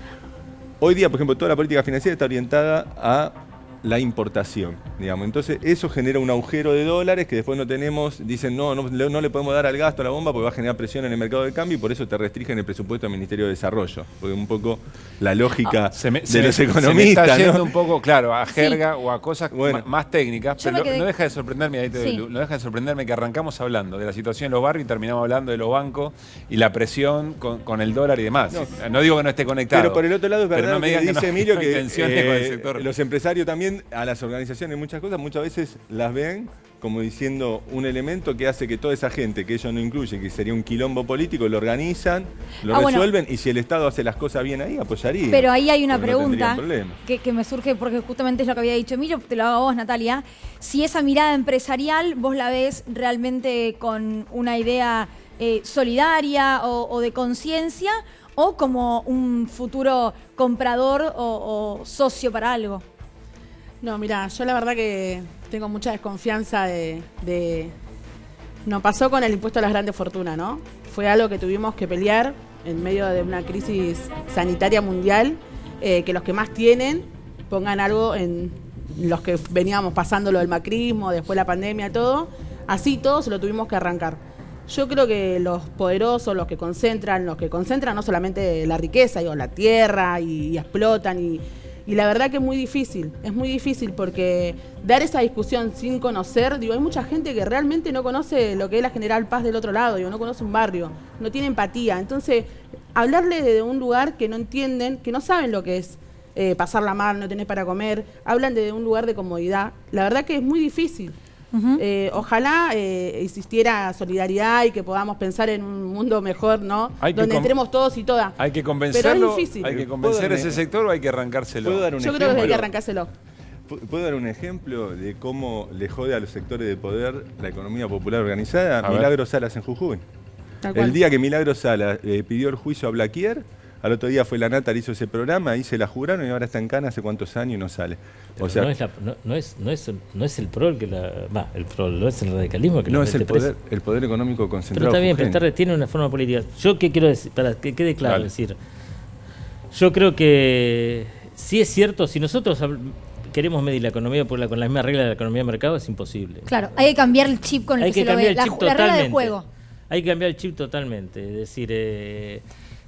Hoy día, por ejemplo, toda la política financiera está orientada a la importación, digamos. Entonces eso genera un agujero de dólares que después no tenemos, dicen no le podemos dar al gasto a la bomba porque va a generar presión en el mercado de cambio y por eso te restringen el presupuesto del Ministerio de Desarrollo, porque un poco la lógica de los economistas. Se me está yendo un poco, claro, a jerga o a cosas más técnicas, pero no deja de sorprenderme, no deja de sorprenderme que arrancamos hablando de la situación en los barrios y terminamos hablando de los bancos y la presión con el dólar y demás. No digo que no esté conectado. Pero por el otro lado es verdad que dice Emilio que sector. Los empresarios también a las organizaciones muchas cosas, muchas veces las ven como diciendo un elemento que hace que toda esa gente que ellos no incluyen, que sería un quilombo político, lo organizan, lo resuelven y si el Estado hace las cosas bien ahí, apoyaría. Pero ahí hay una pregunta que me surge porque justamente es lo que había dicho Emilio, te lo hago a vos, Natalia. Si esa mirada empresarial vos la ves realmente con una idea solidaria o de conciencia o como un futuro comprador o socio para algo. No, mira, yo la verdad que tengo mucha desconfianza nos pasó con el impuesto a las grandes fortunas, ¿no? Fue algo que tuvimos que pelear en medio de una crisis sanitaria mundial, que los que más tienen pongan algo en los que veníamos pasando lo del macrismo, después la pandemia, todo. Así todo se lo tuvimos que arrancar. Yo creo que los poderosos, los que concentran no solamente la riqueza, la tierra y explotan y la verdad que es muy difícil porque dar esa discusión sin conocer, hay mucha gente que realmente no conoce lo que es la General Paz del otro lado, no conoce un barrio, no tiene empatía. Entonces, hablarle de un lugar que no entienden, que no saben lo que es pasarla mal, no tener para comer, hablan de un lugar de comodidad. La verdad que es muy difícil. Ojalá existiera solidaridad y que podamos pensar en un mundo mejor, ¿no? Donde entremos todos y todas. Hay que convencerlo. Pero es difícil. Hay que convencer a ese sector o hay que arrancárselo. Yo creo que hay que arrancárselo. ¿Puedo dar un ejemplo de cómo le jode a los sectores de poder la economía popular organizada? Milagro Salas en Jujuy. El día que Milagro Salas pidió el juicio a Blaquier, al otro día fue la Nata, le hizo ese programa, ahí se la juraron y ahora está en Cana hace cuántos años y no sale. O sea, no es el PRO el que el PRO, no es el radicalismo que no es el poder económico concentrado. Pero está bien, pero tiene una forma política. Yo qué quiero decir, para que quede claro, decir, yo creo que sí es cierto, si nosotros queremos medir la economía con la misma regla de la economía de mercado, es imposible. Claro, hay que cambiar el chip con el que se lo ve, la regla de juego. Hay que cambiar el chip totalmente, es decir,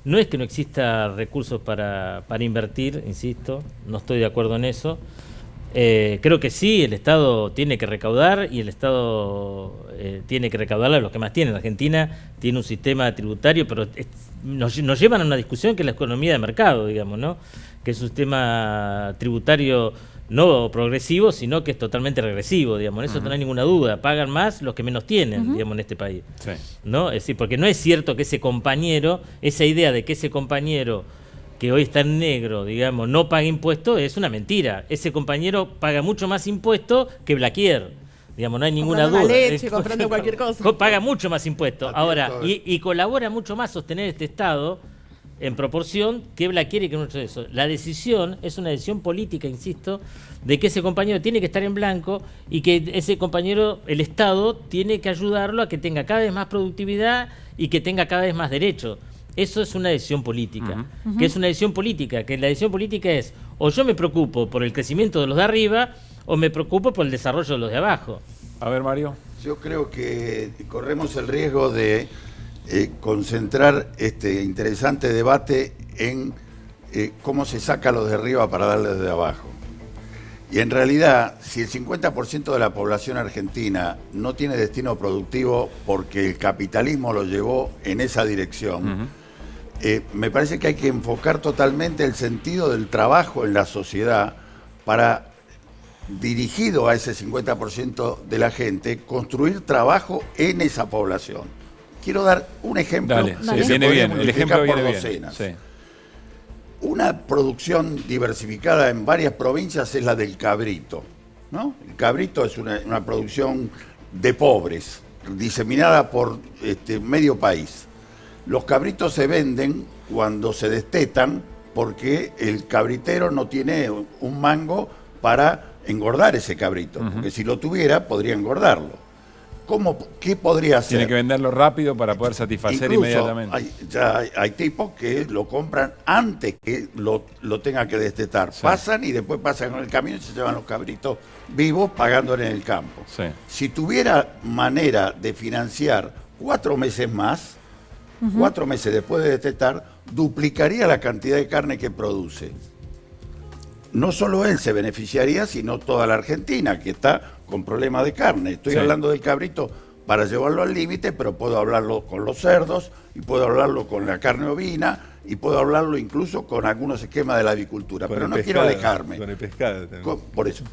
no es que no exista recursos para invertir, insisto, no estoy de acuerdo en eso. Creo que sí, el Estado tiene que recaudar y el Estado tiene que recaudarle a los que más tienen. Argentina tiene un sistema tributario, pero nos llevan a una discusión que es la economía de mercado, digamos, ¿no? Que es un sistema tributario no progresivo, sino que es totalmente regresivo, digamos. En eso no hay ninguna duda. Pagan más los que menos tienen, digamos, en este país. Sí. ¿No? Es decir, porque no es cierto que ese compañero, esa idea de que ese compañero que hoy está en negro, digamos, no paga impuestos, es una mentira. Ese compañero paga mucho más impuestos que Blaquier. Digamos, no hay ninguna Comprando duda. una leche, comprando cualquier cosa. Paga mucho más impuestos. Ahora, y colabora mucho más sostener este Estado en proporción que Blaquier y que mucho de eso. La decisión es una decisión política, insisto, de que ese compañero tiene que estar en blanco y que ese compañero, el Estado, tiene que ayudarlo a que tenga cada vez más productividad y que tenga cada vez más derechos. Eso es una decisión política, que es una decisión política, que la decisión política es o yo me preocupo por el crecimiento de los de arriba o me preocupo por el desarrollo de los de abajo. A ver, Mario. Yo creo que corremos el riesgo de concentrar este interesante debate en cómo se saca a los de arriba para darles de abajo. Y en realidad, si el 50% de la población argentina no tiene destino productivo porque el capitalismo lo llevó en esa dirección, me parece que hay que enfocar totalmente el sentido del trabajo en la sociedad para, dirigido a ese 50% de la gente, construir trabajo en esa población. Quiero dar un ejemplo. Dale, sí, viene bien, el ejemplo viene bien. Sí. Una producción diversificada en varias provincias es la del cabrito, ¿no? El cabrito es una producción de pobres, diseminada por medio país. Los cabritos se venden cuando se destetan porque el cabritero no tiene un mango para engordar ese cabrito, porque si lo tuviera podría engordarlo. ¿Qué podría hacer? Tiene que venderlo rápido para poder satisfacer inmediatamente. Hay tipos que lo compran antes que lo tenga que destetar. Sí. Pasan y después pasan con el camión y se llevan los cabritos vivos pagándole en el campo. Sí. Si tuviera manera de financiar 4 meses más, 4 meses después de destetar, duplicaría la cantidad de carne que produce. No solo él se beneficiaría, sino toda la Argentina, que está con problemas de carne. Estoy hablando del cabrito para llevarlo al límite, pero puedo hablarlo con los cerdos, y puedo hablarlo con la carne ovina, y puedo hablarlo incluso con algunos esquemas de la avicultura. Pero no quiero alejarme. Con el pescado también. Por eso,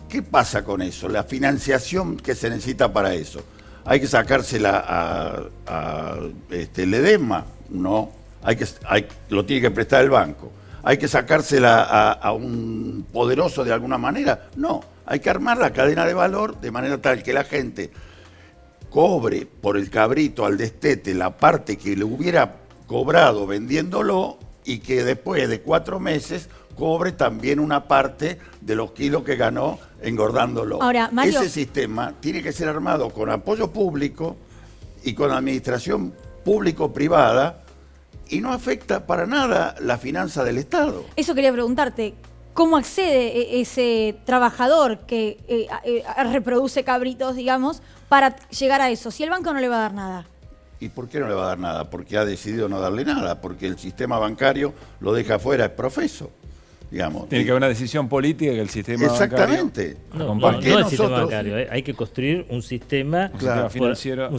¿qué pasa con eso? La financiación que se necesita para eso. ¿Hay que sacársela el EDEMA? No. Lo tiene que prestar el banco. ¿Hay que sacársela a un poderoso de alguna manera? No, hay que armar la cadena de valor de manera tal que la gente cobre por el cabrito al destete la parte que le hubiera cobrado vendiéndolo y que después de 4 meses cobre también una parte de los kilos que ganó engordándolo. Ahora, Mario, ese sistema tiene que ser armado con apoyo público y con administración público-privada, y no afecta para nada la finanza del Estado. Eso quería preguntarte. ¿Cómo accede ese trabajador que reproduce cabritos, digamos, para llegar a eso? Si el banco no le va a dar nada. ¿Y por qué no le va a dar nada? Porque ha decidido no darle nada, porque el sistema bancario lo deja fuera, es profeso. Digamos. Tiene que haber una decisión política que el sistema exactamente. bancario... No el sistema bancario. Hay que construir un sistema, financiero,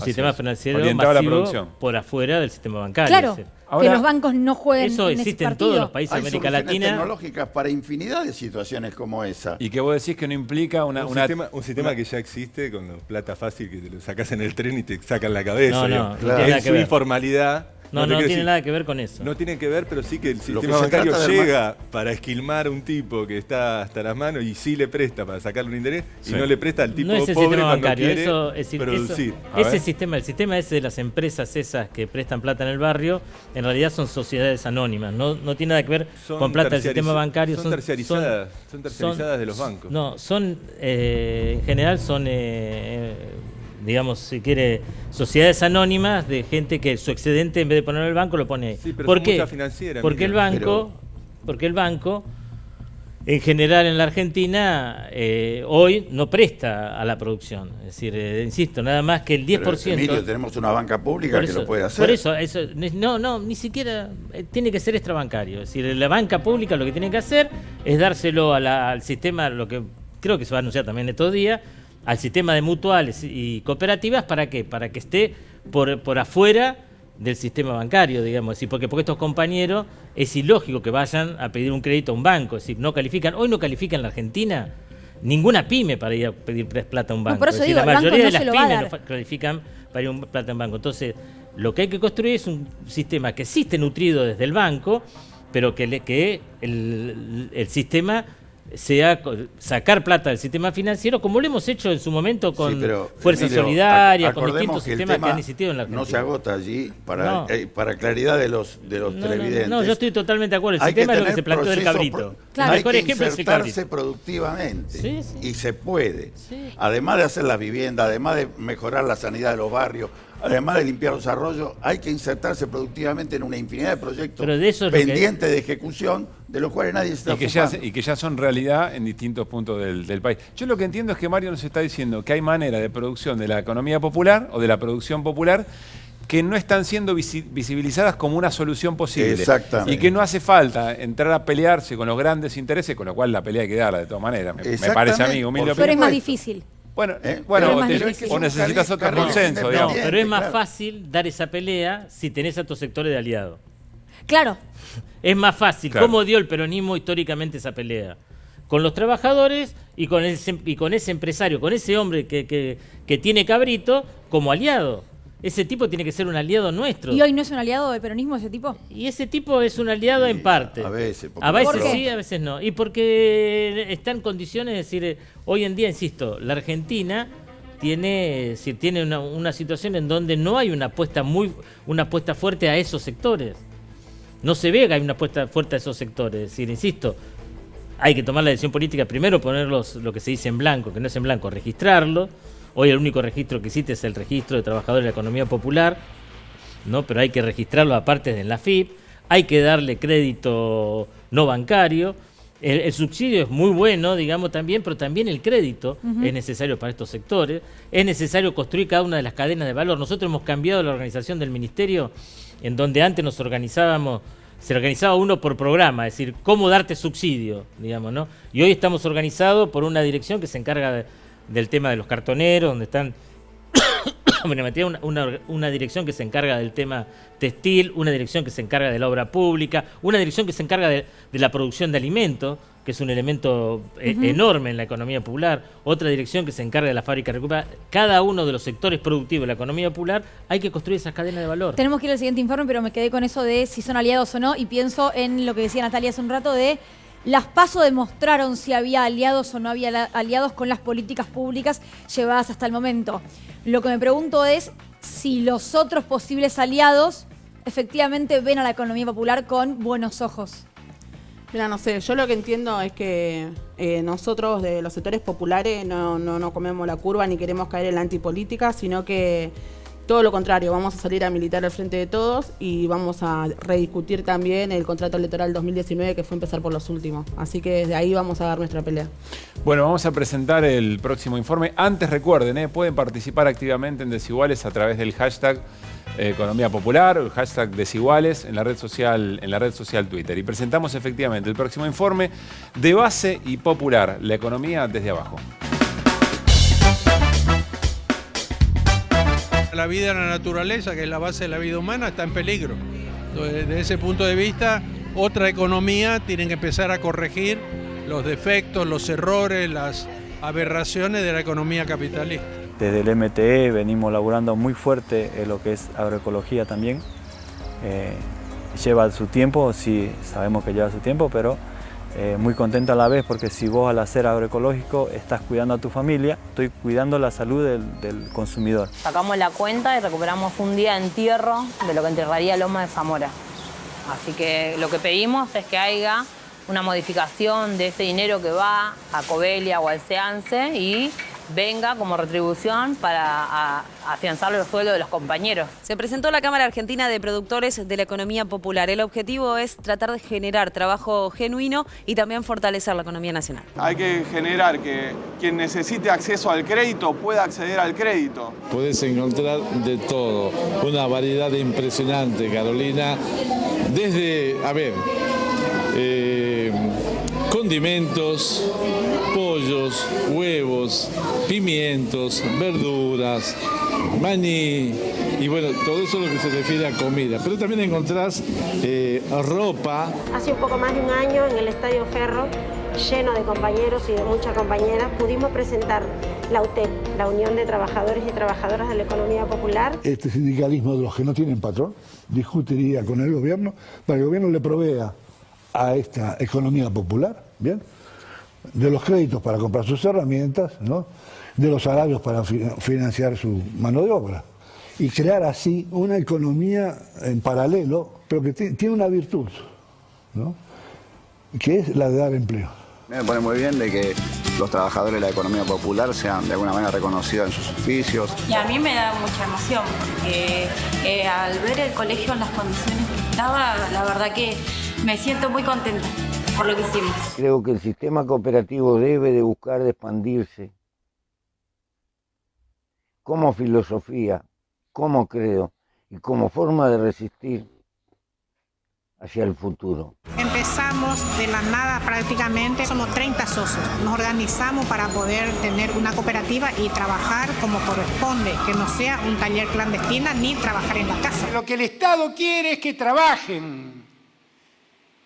orientado masivo por afuera del sistema bancario. Claro. Ahora, que los bancos no jueguen eso en existe ese en todos los países de América Latina. Tecnológicas para infinidad de situaciones como esa. Y que vos decís que no implica un sistema que ya existe con plata fácil que te lo sacás en el tren y te sacan la cabeza. No en su informalidad. No tiene nada que ver con eso. No tiene que ver, pero sí que el sistema bancario llega para esquilmar a un tipo que está hasta las manos y sí le presta para sacarle un interés y no le presta al tipo no es el pobre sistema cuando bancario, quiere eso, es producir. Ese sistema, el sistema ese de las empresas esas que prestan plata en el barrio, en realidad son sociedades anónimas, no tiene nada que ver con plata del sistema bancario. Son terciarizadas de los bancos. No, en general son... digamos, si quiere, sociedades anónimas de gente que su excedente en vez de ponerlo en el banco lo pone ahí. Sí, pero ¿Por qué? Financiera, porque el banco en general en la Argentina hoy no presta a la producción. Es decir, insisto, nada más que el 10%. Pero, Emilio, tenemos una banca pública que lo puede hacer. Por eso, no, ni siquiera tiene que ser extrabancario. Es decir, la banca pública lo que tiene que hacer es dárselo al sistema, lo que creo que se va a anunciar también estos días, al sistema de mutuales y cooperativas. ¿Para qué? Para que esté por afuera del sistema bancario, digamos. Es decir, porque estos compañeros es ilógico que vayan a pedir un crédito a un banco. Es decir, no califican. Hoy no califica en la Argentina ninguna pyme para ir a pedir plata a un banco. Por eso es decir, digo, la mayoría de no las se lo va a pymes dar. no califican para ir a plata a un banco. Entonces, lo que hay que construir es un sistema que sí esté nutrido desde el banco, pero que el sistema sea sacar plata del sistema financiero, como lo hemos hecho en su momento con Fuerza Emilio, Solidaria, con acordemos distintos que el sistemas que tema han existido en la Argentina. no se agota allí No. para claridad de los televidentes. No, yo estoy totalmente de acuerdo. El Hay sistema es lo que tener se planteó del proceso cabrito. Claro. El Hay mejor que ejemplo es el insertarse cabrito. productivamente. Sí. Y se puede. Además de hacer la vivienda, además de mejorar la sanidad de los barrios, además de limpiar los arroyos, hay que insertarse productivamente en una infinidad de proyectos Pero de eso es lo que- pendientes de ejecución, de los cuales nadie se está ocupando. Y que ya son realidad en distintos puntos del país. Yo lo que entiendo es que Mario nos está diciendo que hay manera de producción de la economía popular o de la producción popular que no están siendo visibilizadas como una solución posible. Exactamente. Y que no hace falta entrar a pelearse con los grandes intereses, con lo cual la pelea hay que darla de todas maneras. Me parece a mí, humilde Pero es opinión. más difícil. Bueno, Pero es más difícil. o necesitas otro No, consenso, digamos. pero es más fácil dar esa pelea si tenés a tus sectores de aliados. Claro. Es más fácil. Claro. ¿Cómo dio el peronismo históricamente esa pelea? Con los trabajadores y con ese empresario, con ese hombre que tiene cabrito como aliado. Ese tipo tiene que ser un aliado nuestro. ¿Y hoy no es un aliado del peronismo ese tipo? Y ese tipo es un aliado en parte. A veces. A veces ¿Por qué? sí, a veces no. Y porque está en condiciones de decir, hoy en día, insisto, la Argentina tiene una situación en donde no hay una apuesta fuerte a esos sectores. No se ve que hay una apuesta fuerte a esos sectores. Es decir, insisto, hay que tomar la decisión política, primero ponerlos, lo que se dice en blanco, que no es en blanco, registrarlo. Hoy el único registro que existe es el registro de trabajadores de la economía popular, ¿no? Pero hay que registrarlo aparte de la FIP, hay que darle crédito no bancario. El subsidio es muy bueno, digamos, también, pero también el crédito es necesario para estos sectores. Es necesario construir cada una de las cadenas de valor. Nosotros hemos cambiado la organización del ministerio, en donde antes se organizaba uno por programa, es decir, cómo darte subsidio, digamos, ¿no? Y hoy estamos organizados por una dirección que se encarga del tema de los cartoneros, donde están una dirección que se encarga del tema textil, una dirección que se encarga de la obra pública, una dirección que se encarga de la producción de alimentos, que es un elemento enorme en la economía popular, otra dirección que se encarga de la fábrica recuperadas. Cada uno de los sectores productivos de la economía popular hay que construir esas cadenas de valor. Tenemos que ir al siguiente informe, pero me quedé con eso de si son aliados o no y pienso en lo que decía Natalia hace un rato de las PASO demostraron si había aliados o no había aliados con las políticas públicas llevadas hasta el momento. Lo que me pregunto es si los otros posibles aliados efectivamente ven a la economía popular con buenos ojos. Mira, no sé, yo lo que entiendo es que nosotros de los sectores populares no comemos la curva ni queremos caer en la antipolítica, sino que todo lo contrario, vamos a salir a militar al frente de todos y vamos a rediscutir también el contrato electoral 2019 que fue empezar por los últimos. Así que desde ahí vamos a dar nuestra pelea. Bueno, vamos a presentar el próximo informe. Antes recuerden, pueden participar activamente en Desiguales a través del hashtag Economía Popular o el hashtag Desiguales en la red social Twitter. Y presentamos efectivamente el próximo informe de base y popular, la economía desde abajo. La vida en la naturaleza, que es la base de la vida humana, está en peligro. Entonces, desde ese punto de vista, otra economía tiene que empezar a corregir los defectos, los errores, las aberraciones de la economía capitalista. Desde el MTE venimos laburando muy fuerte en lo que es agroecología también. Lleva su tiempo, sí, sabemos que lleva su tiempo, pero muy contento a la vez porque si vos al hacer agroecológico estás cuidando a tu familia, estoy cuidando la salud del consumidor. Sacamos la cuenta y recuperamos un día de entierro de lo que enterraría Loma de Zamora. Así que lo que pedimos es que haya una modificación de ese dinero que va a Covelia o al SEANSE y venga como retribución para afianzar los sueldos de los compañeros. Se presentó la Cámara Argentina de Productores de la Economía Popular. El objetivo es tratar de generar trabajo genuino y también fortalecer la economía nacional. Hay que generar que quien necesite acceso al crédito pueda acceder al crédito. Puedes encontrar de todo, una variedad impresionante, Carolina, desde, condimentos, pollos, huevos, pimientos, verduras, maní, y bueno, todo eso es lo que se refiere a comida. Pero también encontrás ropa. Hace un poco más de un año en el Estadio Ferro, lleno de compañeros y de muchas compañeras, pudimos presentar la UTEP, la Unión de Trabajadores y Trabajadoras de la Economía Popular. Este sindicalismo de los que no tienen patrón discutiría con el gobierno para que el gobierno le provea a esta economía popular, ¿bien?, de los créditos para comprar sus herramientas, ¿no?, de los salarios para financiar su mano de obra, y crear así una economía en paralelo, pero que tiene una virtud, ¿no?, que es la de dar empleo. Me pone muy bien de que los trabajadores de la economía popular sean de alguna manera reconocidos en sus oficios. Y a mí me da mucha emoción, porque al ver el colegio en las condiciones que estaba, la verdad que me siento muy contenta por lo que hicimos. Creo que el sistema cooperativo debe de buscar de expandirse como filosofía, como credo y como forma de resistir hacia el futuro. Empezamos de la nada prácticamente, somos 30 socios, nos organizamos para poder tener una cooperativa y trabajar como corresponde, que no sea un taller clandestino ni trabajar en la casa. Lo que el Estado quiere es que trabajen,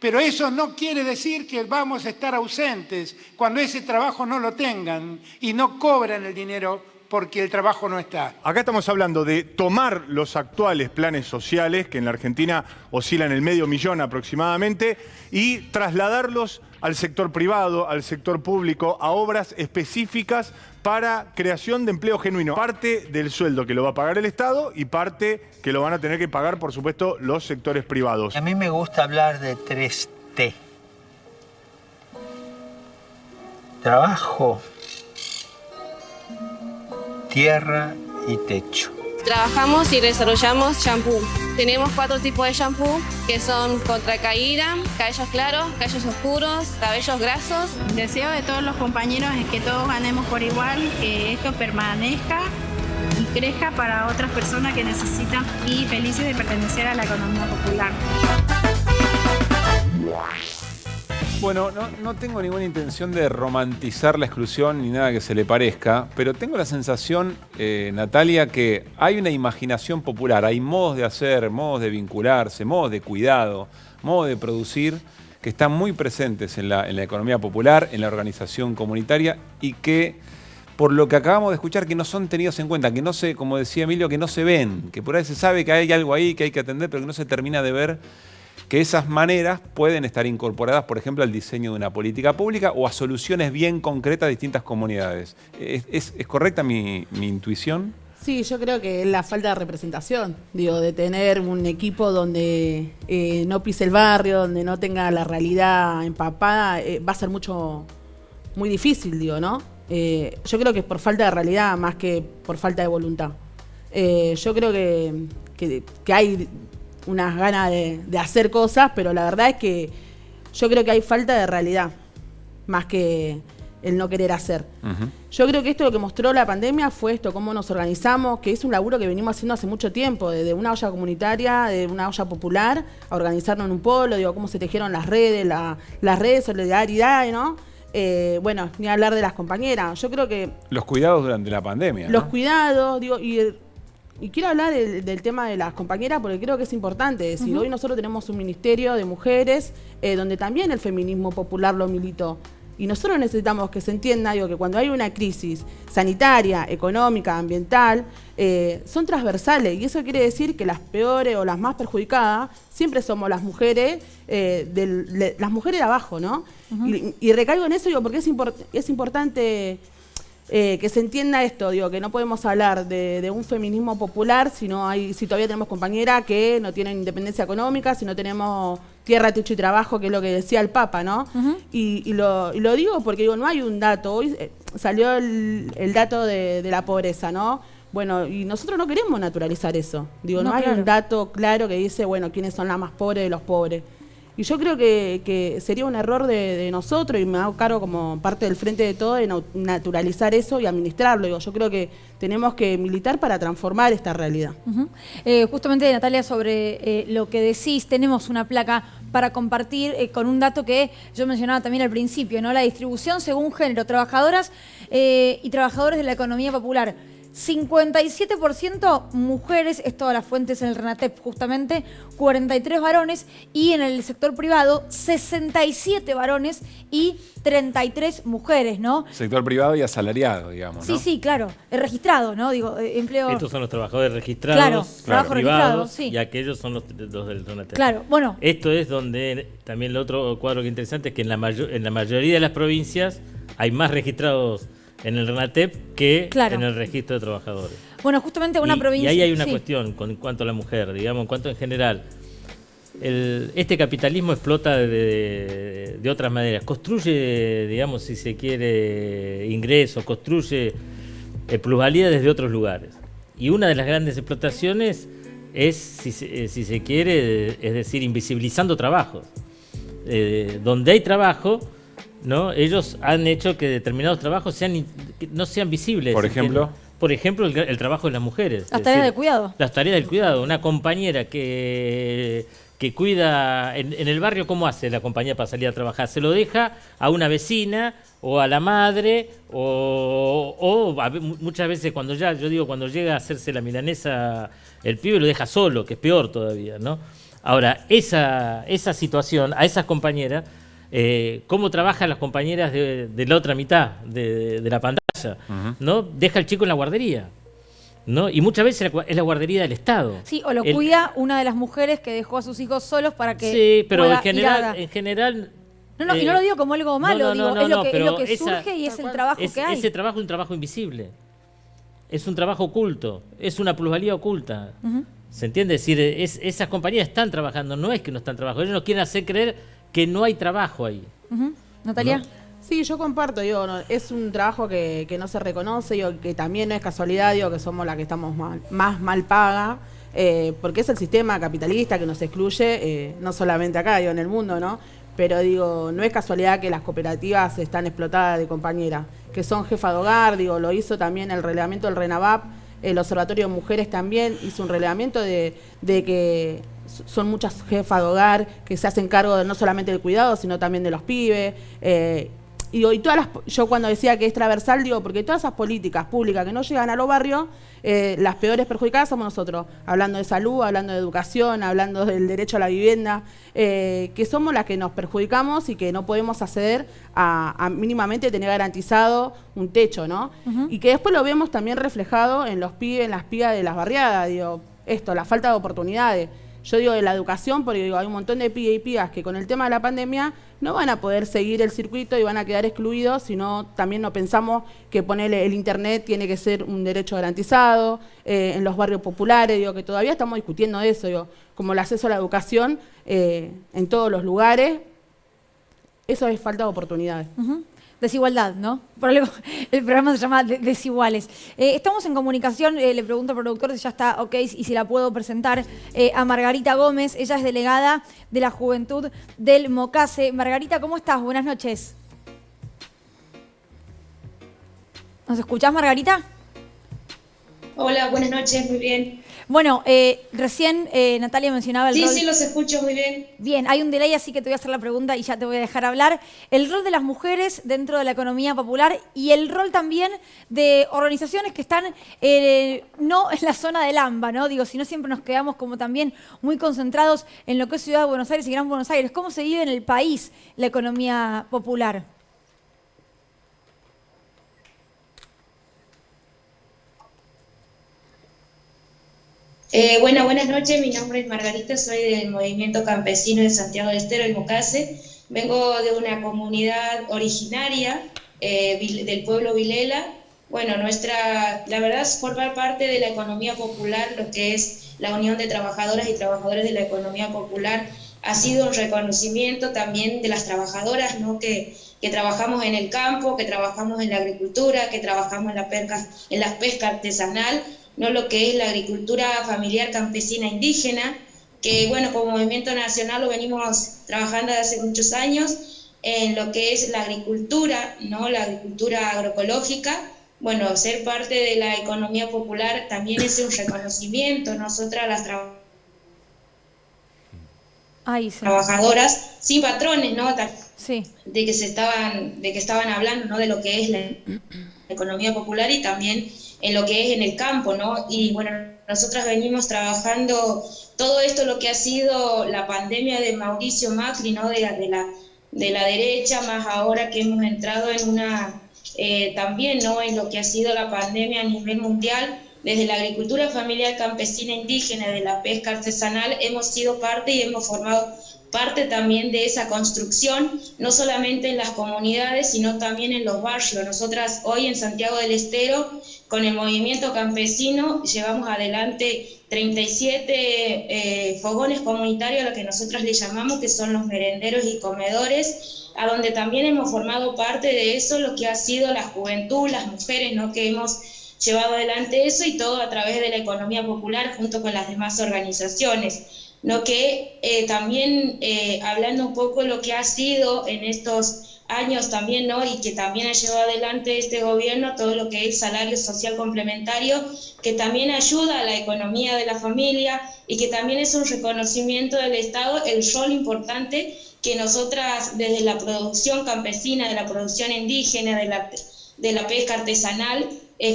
pero eso no quiere decir que vamos a estar ausentes cuando ese trabajo no lo tengan y no cobran el dinero porque el trabajo no está. Acá estamos hablando de tomar los actuales planes sociales, que en la Argentina oscilan el $500,000 aproximadamente, y trasladarlos al sector privado, al sector público, a obras específicas para creación de empleo genuino. Parte del sueldo que lo va a pagar el Estado y parte que lo van a tener que pagar, por supuesto, los sectores privados. A mí me gusta hablar de 3T. Trabajo, tierra y techo. Trabajamos y desarrollamos shampoo. Tenemos 4 tipos de shampoo que son contra caída, cabellos claros, cabellos oscuros, cabellos grasos. El deseo de todos los compañeros es que todos ganemos por igual, que esto permanezca y crezca para otras personas que necesitan y felices de pertenecer a la economía popular. Bueno, no tengo ninguna intención de romantizar la exclusión ni nada que se le parezca, pero tengo la sensación, Natalia, que hay una imaginación popular, hay modos de hacer, modos de vincularse, modos de cuidado, modos de producir, que están muy presentes en la economía popular, en la organización comunitaria y que, por lo que acabamos de escuchar, que no son tenidos en cuenta, que no se, como decía Emilio, que no se ven, que por ahí se sabe que hay algo ahí que hay que atender, pero que no se termina de ver que esas maneras pueden estar incorporadas, por ejemplo, al diseño de una política pública o a soluciones bien concretas de distintas comunidades. ¿Es correcta mi intuición? Sí, yo creo que es la falta de representación, digo, de tener un equipo donde no pise el barrio, donde no tenga la realidad empapada, va a ser muy difícil, digo, ¿no? Yo creo que es por falta de realidad más que por falta de voluntad. Yo creo que hay unas ganas de hacer cosas, pero la verdad es que yo creo que hay falta de realidad, más que el no querer hacer. Yo creo que esto lo que mostró la pandemia fue esto, cómo nos organizamos, que es un laburo que venimos haciendo hace mucho tiempo, desde una olla comunitaria, de una olla popular, a organizarnos en un polo, digo, cómo se tejieron las redes, las redes, solidaridad, ¿no? Bueno, ni hablar de las compañeras. Yo creo que los cuidados durante la pandemia, los ¿no? cuidados, digo, y quiero hablar del tema de las compañeras porque creo que es importante. Es decir, hoy nosotros tenemos un ministerio de mujeres donde también el feminismo popular lo militó. Y nosotros necesitamos que se entienda, digo, que cuando hay una crisis sanitaria, económica, ambiental, son transversales. Y eso quiere decir que las peores o las más perjudicadas siempre somos las mujeres, las mujeres de abajo, ¿no? Y recaigo en eso, digo, porque es importante que se entienda esto, digo, que no podemos hablar de un feminismo popular si todavía tenemos compañeras que no tienen independencia económica, si no tenemos tierra, techo y trabajo, que es lo que decía el Papa, ¿no? Y lo digo porque digo, no hay un dato. Hoy salió el dato de la pobreza, ¿no? Bueno, y nosotros no queremos naturalizar eso. Digo, no hay un dato claro que dice, bueno, quiénes son las más pobres de los pobres. Y yo creo que sería un error de nosotros, y me hago cargo como parte del Frente de Todo, de naturalizar eso y administrarlo. Digo, yo creo que tenemos que militar para transformar esta realidad. Justamente, Natalia, sobre lo que decís, tenemos una placa para compartir con un dato que yo mencionaba también al principio, ¿no? La distribución según género, trabajadoras y trabajadores de la economía popular. 57% mujeres, es todas las fuentes en el RENATEP justamente, 43 varones, y en el sector privado 67 varones y 33 mujeres, ¿no? Sector privado y asalariado, digamos, ¿no? Sí, claro, registrado, ¿no? Digo, empleo... Estos son los trabajadores registrados, trabajo registrado, sí. Y aquellos son los del RENATEP. Claro, bueno. Esto es donde también el otro cuadro que es interesante es que en la mayoría de las provincias hay más registrados en el RENATEP que en el registro de trabajadores. Bueno, justamente una provincia... Y ahí hay una cuestión en cuanto a la mujer, digamos, en cuanto en general. Este capitalismo explota de otras maneras. Construye, digamos, si se quiere, ingresos, construye plusvalía desde otros lugares. Y una de las grandes explotaciones es, si se quiere, es decir, invisibilizando trabajos. Donde hay trabajo, ¿no? Ellos han hecho que determinados trabajos no sean visibles. Por ejemplo. Por ejemplo, el trabajo de las mujeres. Las tareas de cuidado. Las tareas del cuidado. Una compañera que cuida en el barrio, ¿cómo hace la compañía para salir a trabajar? Se lo deja a una vecina o a la madre o muchas veces cuando llega a hacerse la milanesa, el pibe lo deja solo, que es peor todavía, ¿no? Ahora, esa situación, a esas compañeras, cómo trabajan las compañeras de la otra mitad de la pantalla, ¿no? Deja al chico en la guardería, ¿no? Y muchas veces es la guardería del Estado. Sí, o lo cuida una de las mujeres que dejó a sus hijos solos para que... Sí, pero en general... No, y no lo digo como algo malo, es lo que surge y es el trabajo que hay. Ese trabajo es un trabajo invisible, es un trabajo oculto, es una plusvalía oculta. ¿Se entiende? Es decir, esas compañías están trabajando, no es que no están trabajando, ellos nos quieren hacer creer que no hay trabajo ahí. ¿Natalia? ¿No? Sí, yo comparto, digo, es un trabajo que no se reconoce, digo, que también no es casualidad, digo, que somos las que estamos más mal paga, porque es el sistema capitalista que nos excluye, no solamente acá, digo, en el mundo, ¿no? Pero digo, no es casualidad que las cooperativas están explotadas de compañeras, que son jefas de hogar, digo, lo hizo también el relevamiento del RENAVAP, el Observatorio de Mujeres también hizo un relevamiento de que son muchas jefas de hogar que se hacen cargo no solamente del cuidado, sino también de los pibes. Y yo cuando decía que es transversal, digo, porque todas esas políticas públicas que no llegan a los barrios, las peores perjudicadas somos nosotros, hablando de salud, hablando de educación, hablando del derecho a la vivienda, que somos las que nos perjudicamos y que no podemos acceder a mínimamente tener garantizado un techo, ¿no? Y que después lo vemos también reflejado en los pibes, en las pibas de las barriadas, digo, la falta de oportunidades. Yo digo de la educación porque digo, hay un montón de pibes y pibas que con el tema de la pandemia no van a poder seguir el circuito y van a quedar excluidos, sino también no pensamos que ponerle el internet tiene que ser un derecho garantizado, en los barrios populares, digo que todavía estamos discutiendo eso, digo, como el acceso a la educación en todos los lugares, eso es falta de oportunidades. Desigualdad, ¿no? Por algo el programa se llama Desiguales. Estamos en comunicación, le pregunto al productor si ya está ok y si la puedo presentar a Margarita Gómez. Ella es delegada de la Juventud del MOCASE. Margarita, ¿cómo estás? Buenas noches. ¿Nos escuchás, Margarita? Hola, buenas noches, muy bien. Bueno, recién Natalia mencionaba el rol... Sí, los escucho muy bien. Bien, hay un delay, así que te voy a hacer la pregunta y ya te voy a dejar hablar. El rol de las mujeres dentro de la economía popular y el rol también de organizaciones que están no en la zona del AMBA, ¿no? Digo, si no siempre nos quedamos como también muy concentrados en lo que es Ciudad de Buenos Aires y Gran Buenos Aires. ¿Cómo se vive en el país la economía popular? Buenas noches, mi nombre es Margarita, soy del Movimiento Campesino de Santiago del Estero, el MOCASE. Vengo de una comunidad originaria del pueblo Vilela, Bueno, la verdad es formar parte de la economía popular, lo que es la Unión de Trabajadoras y Trabajadores de la Economía Popular, ha sido un reconocimiento también de las trabajadoras, ¿no? que trabajamos en el campo, que trabajamos en la agricultura, que trabajamos en la pesca artesanal, ¿no? Lo que es la agricultura familiar campesina indígena, que bueno, como movimiento nacional lo venimos trabajando desde hace muchos años, en lo que es la agricultura, ¿no? La agricultura agroecológica. Bueno, ser parte de la economía popular también es un reconocimiento. Nosotras las trabajadoras sin patrones, ¿no? Sí. De que estaban hablando, ¿no? De lo que es la economía popular y también en lo que es en el campo, ¿no? Y bueno, nosotras venimos trabajando todo esto, lo que ha sido la pandemia de Mauricio Macri, ¿no? De la derecha, más ahora que hemos entrado en una también, ¿no? En lo que ha sido la pandemia a nivel mundial. Desde la agricultura familiar campesina indígena, de la pesca artesanal, hemos sido parte y hemos formado parte también de esa construcción, no solamente en las comunidades, sino también en los barrios. Nosotras hoy en Santiago del Estero, con el movimiento campesino, llevamos adelante 37 fogones comunitarios, a lo que nosotras le llamamos, que son los merenderos y comedores, a donde también hemos formado parte de eso, lo que ha sido la juventud, las mujeres, ¿no? Que hemos llevado adelante eso, y todo a través de la economía popular junto con las demás organizaciones, ¿no? Que también hablando un poco lo que ha sido en estos años también, ¿no? Y que también ha llevado adelante este gobierno, todo lo que es el salario social complementario, que también ayuda a la economía de la familia y que también es un reconocimiento del Estado, el rol importante que nosotras desde la producción campesina, de la producción indígena, de la pesca artesanal,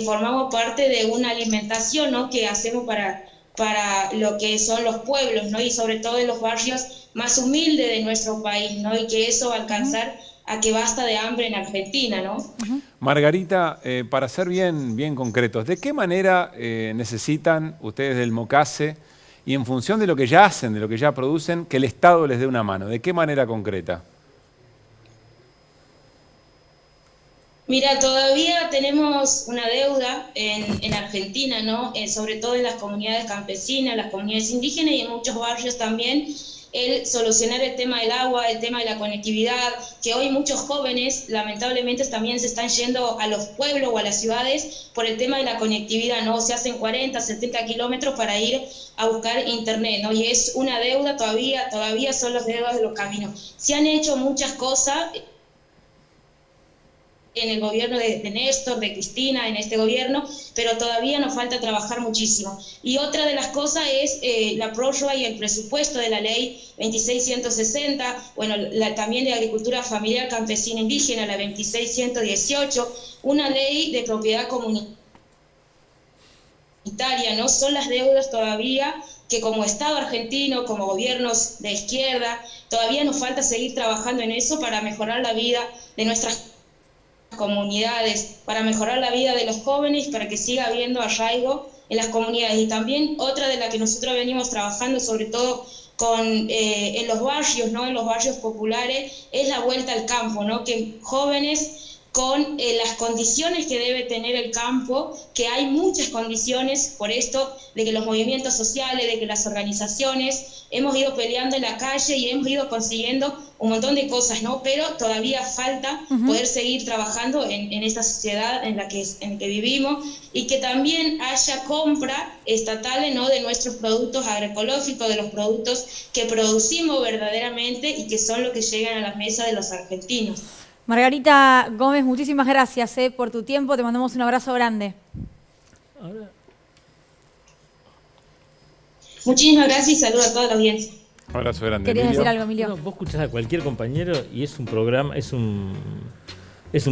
formamos parte de una alimentación, ¿no? Que hacemos para lo que son los pueblos, ¿no? Y sobre todo en los barrios más humildes de nuestro país, ¿no? Y que eso va a alcanzar a que basta de hambre en Argentina, ¿no? Margarita, para ser bien concretos, ¿de qué manera necesitan ustedes del MOCASE, y en función de lo que ya hacen, de lo que ya producen, que el Estado les dé una mano? ¿De qué manera concreta? Mira, todavía tenemos una deuda en Argentina, ¿no? Sobre todo en las comunidades campesinas, las comunidades indígenas y en muchos barrios también, el solucionar el tema del agua, el tema de la conectividad, que hoy muchos jóvenes lamentablemente también se están yendo a los pueblos o a las ciudades por el tema de la conectividad, ¿no? Se hacen 40, 70 kilómetros para ir a buscar internet, ¿no? Y es una deuda, todavía son las deudas de los caminos. Se han hecho muchas cosas en el gobierno de Néstor, de Cristina, en este gobierno, pero todavía nos falta trabajar muchísimo. Y otra de las cosas es la prórroga y el presupuesto de la ley 2660, bueno, también de agricultura familiar campesina indígena, la 2618, una ley de propiedad comunitaria, ¿no? Son las deudas todavía que como Estado argentino, como gobiernos de izquierda, todavía nos falta seguir trabajando en eso para mejorar la vida de nuestras comunidades, para mejorar la vida de los jóvenes, para que siga habiendo arraigo en las comunidades. Y también otra de la que nosotros venimos trabajando, sobre todo en los barrios, ¿no? En los barrios populares, es la vuelta al campo, ¿no? Que jóvenes con las condiciones que debe tener el campo, que hay muchas condiciones, por esto de que los movimientos sociales, de que las organizaciones hemos ido peleando en la calle y hemos ido consiguiendo un montón de cosas, ¿no? Pero todavía falta poder seguir trabajando en esta sociedad en la que vivimos, y que también haya compra estatal, ¿no? De nuestros productos agroecológicos, de los productos que producimos verdaderamente y que son los que llegan a las mesas de los argentinos. Margarita Gómez, muchísimas gracias por tu tiempo. Te mandamos un abrazo grande. Muchísimas gracias y saludo a toda la audiencia. Un abrazo grande. ¿Querías decir algo, Emilio? No, vos escuchás a cualquier compañero y es un programa, es un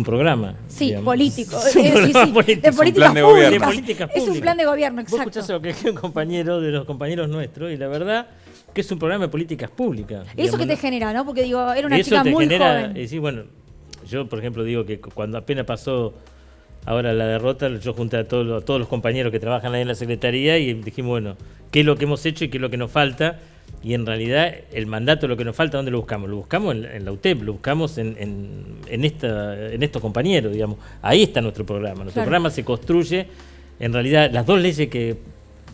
programa. Sí, digamos. político. Es un programa político. De políticas públicas. De políticas Es un plan de gobierno, Vos exacto. escuchás a lo que es un compañero de los compañeros nuestros, y la verdad que es un programa de políticas públicas. ¿Eso que te genera, no? Porque digo, era una y eso chica te muy genera, joven. decir, bueno, yo por ejemplo digo que cuando apenas pasó ahora la derrota, yo junté a todos los compañeros que trabajan ahí en la Secretaría y dijimos, bueno, ¿qué es lo que hemos hecho y qué es lo que nos falta? y en realidad el mandato, lo que nos falta, ¿dónde lo buscamos? Lo buscamos en la UTEP, lo buscamos en estos compañeros, digamos. Ahí está nuestro programa. Nuestro programa se construye, en realidad, las 2 leyes que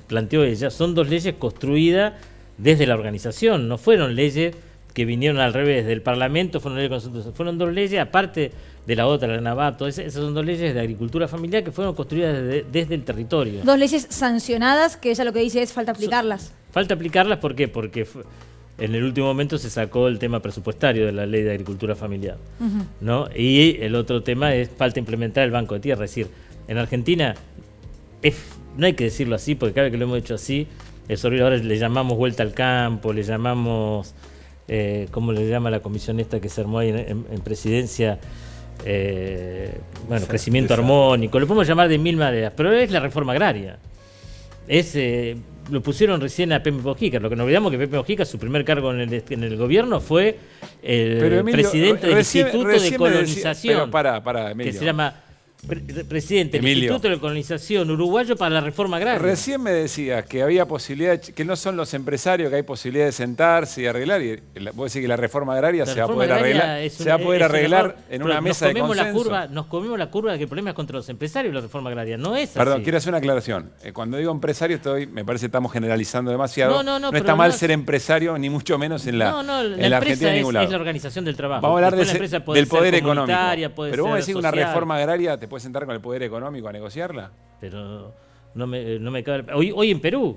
planteó ella son 2 leyes construidas desde la organización, no fueron leyes que vinieron al revés del Parlamento, fueron 2 leyes, aparte de la otra, la Navato, esas son 2 leyes de agricultura familiar que fueron construidas desde el territorio. 2 leyes sancionadas, que ella lo que dice es falta aplicarlas. Falta aplicarlas, ¿por qué? Porque en el último momento se sacó el tema presupuestario de la ley de agricultura familiar, ¿no? Y el otro tema es falta implementar el Banco de Tierra. Es decir, en Argentina, no hay que decirlo así, porque cada vez que lo hemos hecho así, es horrible. Ahora le llamamos vuelta al campo, le llamamos, ¿cómo le llama la comisión esta que se armó ahí en presidencia? Crecimiento armónico, lo podemos llamar de 1000 maneras, pero es la reforma agraria. Lo pusieron recién a Pepe Mojica. Lo que nos olvidamos que Pepe Mojica, su primer cargo en el gobierno fue el presidente del Instituto de Colonización, Emilio. Que se llama presidente del Instituto de Colonización Uruguayo para la Reforma Agraria. Recién me decías que había posibilidad, que no son los empresarios, que hay posibilidad de sentarse y arreglar. Y vos decís que la reforma agraria se va a poder arreglar en una mesa de consenso. Nos comimos la curva de que el problema es contra los empresarios la reforma agraria. No es así. Perdón, quiero hacer una aclaración. Cuando digo empresario, me parece que estamos generalizando demasiado. No está mal ser empresario, ni mucho menos en la Argentina en ningún lado. Es la organización del trabajo. Vamos a hablar del poder económico. Pero vos me decís una reforma agraria, ¿te puedes sentar con el poder económico a negociarla? Pero no me cabe. Hoy en Perú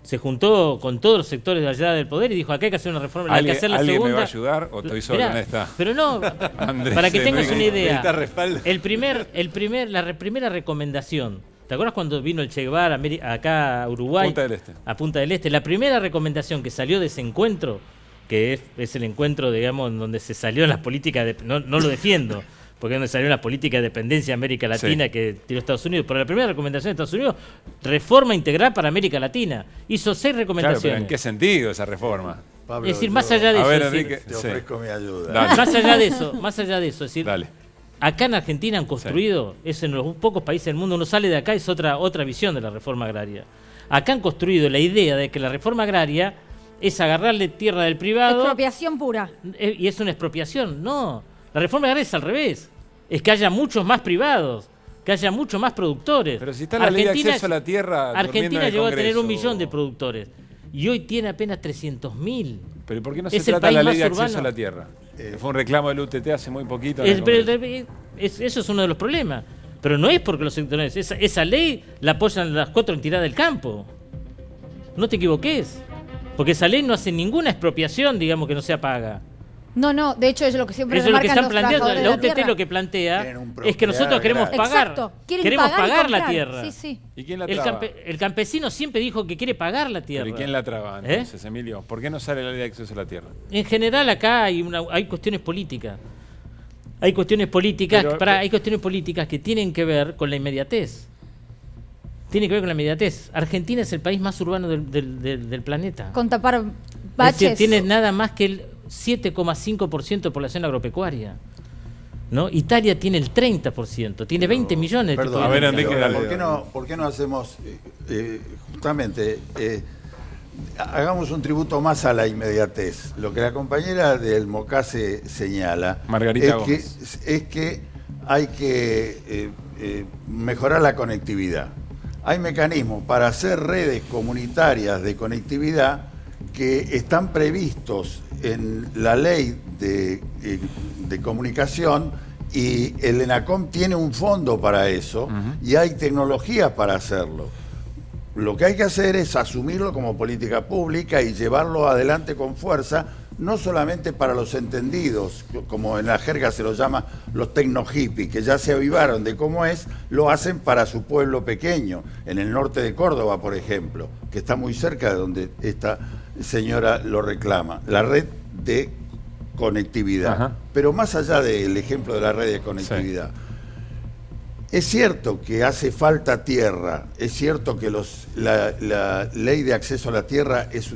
se juntó con todos los sectores de allá del poder y dijo, acá hay que hacer una reforma, hay que hacer la segunda. ¿Alguien me va a ayudar o estoy solo en esta? Pero no, Andrés, para que tengas una idea, la primera recomendación, ¿te acuerdas cuando vino el Che Guevara acá a Uruguay? A Punta del Este. La primera recomendación que salió de ese encuentro, que es el encuentro, digamos, donde se salió las políticas, no lo defiendo, porque es donde salió la política de dependencia de América Latina que tiró Estados Unidos. Pero la primera recomendación de Estados Unidos, reforma integral para América Latina. Hizo 6 recomendaciones. Claro, pero ¿en qué sentido esa reforma? Pablo, es decir, más allá de eso. Enrique, te ofrezco mi ayuda. Más allá de eso, es decir, acá en Argentina han construido, es en los pocos países del mundo, uno sale de acá, es otra visión de la reforma agraria. Acá han construido la idea de que la reforma agraria es agarrarle tierra del privado. Expropiación pura. Y es una expropiación. No. La reforma agraria es al revés. Es que haya muchos más privados, que haya muchos más productores. Pero si está la ley de acceso a la tierra. Argentina llegó a tener 1 millón de productores y hoy tiene apenas 300.000. Pero ¿por qué no se trata la ley de acceso a la tierra? Fue un reclamo del UTT hace muy poquito. Eso es uno de los problemas. Pero no es porque los sectores. Esa ley la apoyan las 4 entidades del campo. No te equivoques. Porque esa ley no hace ninguna expropiación, digamos, que no sea paga. No, de hecho es lo que siempre remarcan los trabajadores de la tierra. La UTT lo que plantea es que nosotros queremos pagar. Exacto. Queremos pagar la tierra. Sí. ¿Y quién la traba? El campesino siempre dijo que quiere pagar la tierra. ¿Pero y quién la traba entonces, Emilio? ¿Por qué no sale la ley de acceso a la tierra? En general acá hay cuestiones políticas. Hay cuestiones políticas que tienen que ver con la inmediatez. Tiene que ver con la inmediatez. Argentina es el país más urbano del planeta. Con tapar baches. Es decir, tiene nada más que el 7,5% de población agropecuaria. ¿No? Italia tiene el 30%, tiene 20 millones de perdón, a ver, Enrique, ¿por qué no hacemos justamente hagamos un tributo más a la inmediatez? Lo que la compañera del MOCASE señala, Margarita es que hay que mejorar la conectividad. Hay mecanismos para hacer redes comunitarias de conectividad que están previstos en la ley de comunicación, y el ENACOM tiene un fondo para eso, y hay tecnologías para hacerlo. Lo que hay que hacer es asumirlo como política pública y llevarlo adelante con fuerza, no solamente para los entendidos, como en la jerga se los llama los tecno-hippies, que ya se avivaron de cómo es, lo hacen para su pueblo pequeño, en el norte de Córdoba, por ejemplo, que está muy cerca de donde esta señora lo reclama, la red de conectividad. Pero más allá del ejemplo de la red de conectividad, es cierto que hace falta tierra, es cierto que la ley de acceso a la tierra es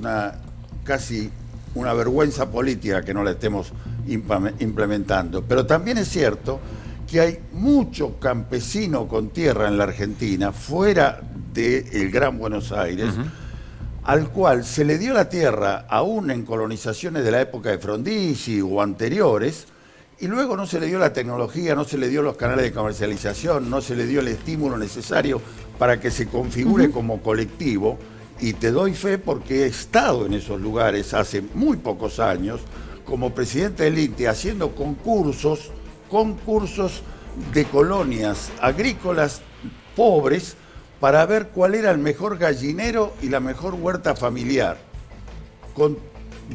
casi una vergüenza política que no la estemos implementando, pero también es cierto que hay mucho campesino con tierra en la Argentina, fuera del Gran Buenos Aires, al cual se le dio la tierra aún en colonizaciones de la época de Frondizi o anteriores, y luego no se le dio la tecnología, no se le dio los canales de comercialización, no se le dio el estímulo necesario para que se configure como colectivo. Y te doy fe porque he estado en esos lugares hace muy pocos años como presidente del INTE haciendo concursos de colonias agrícolas pobres para ver cuál era el mejor gallinero y la mejor huerta familiar. Con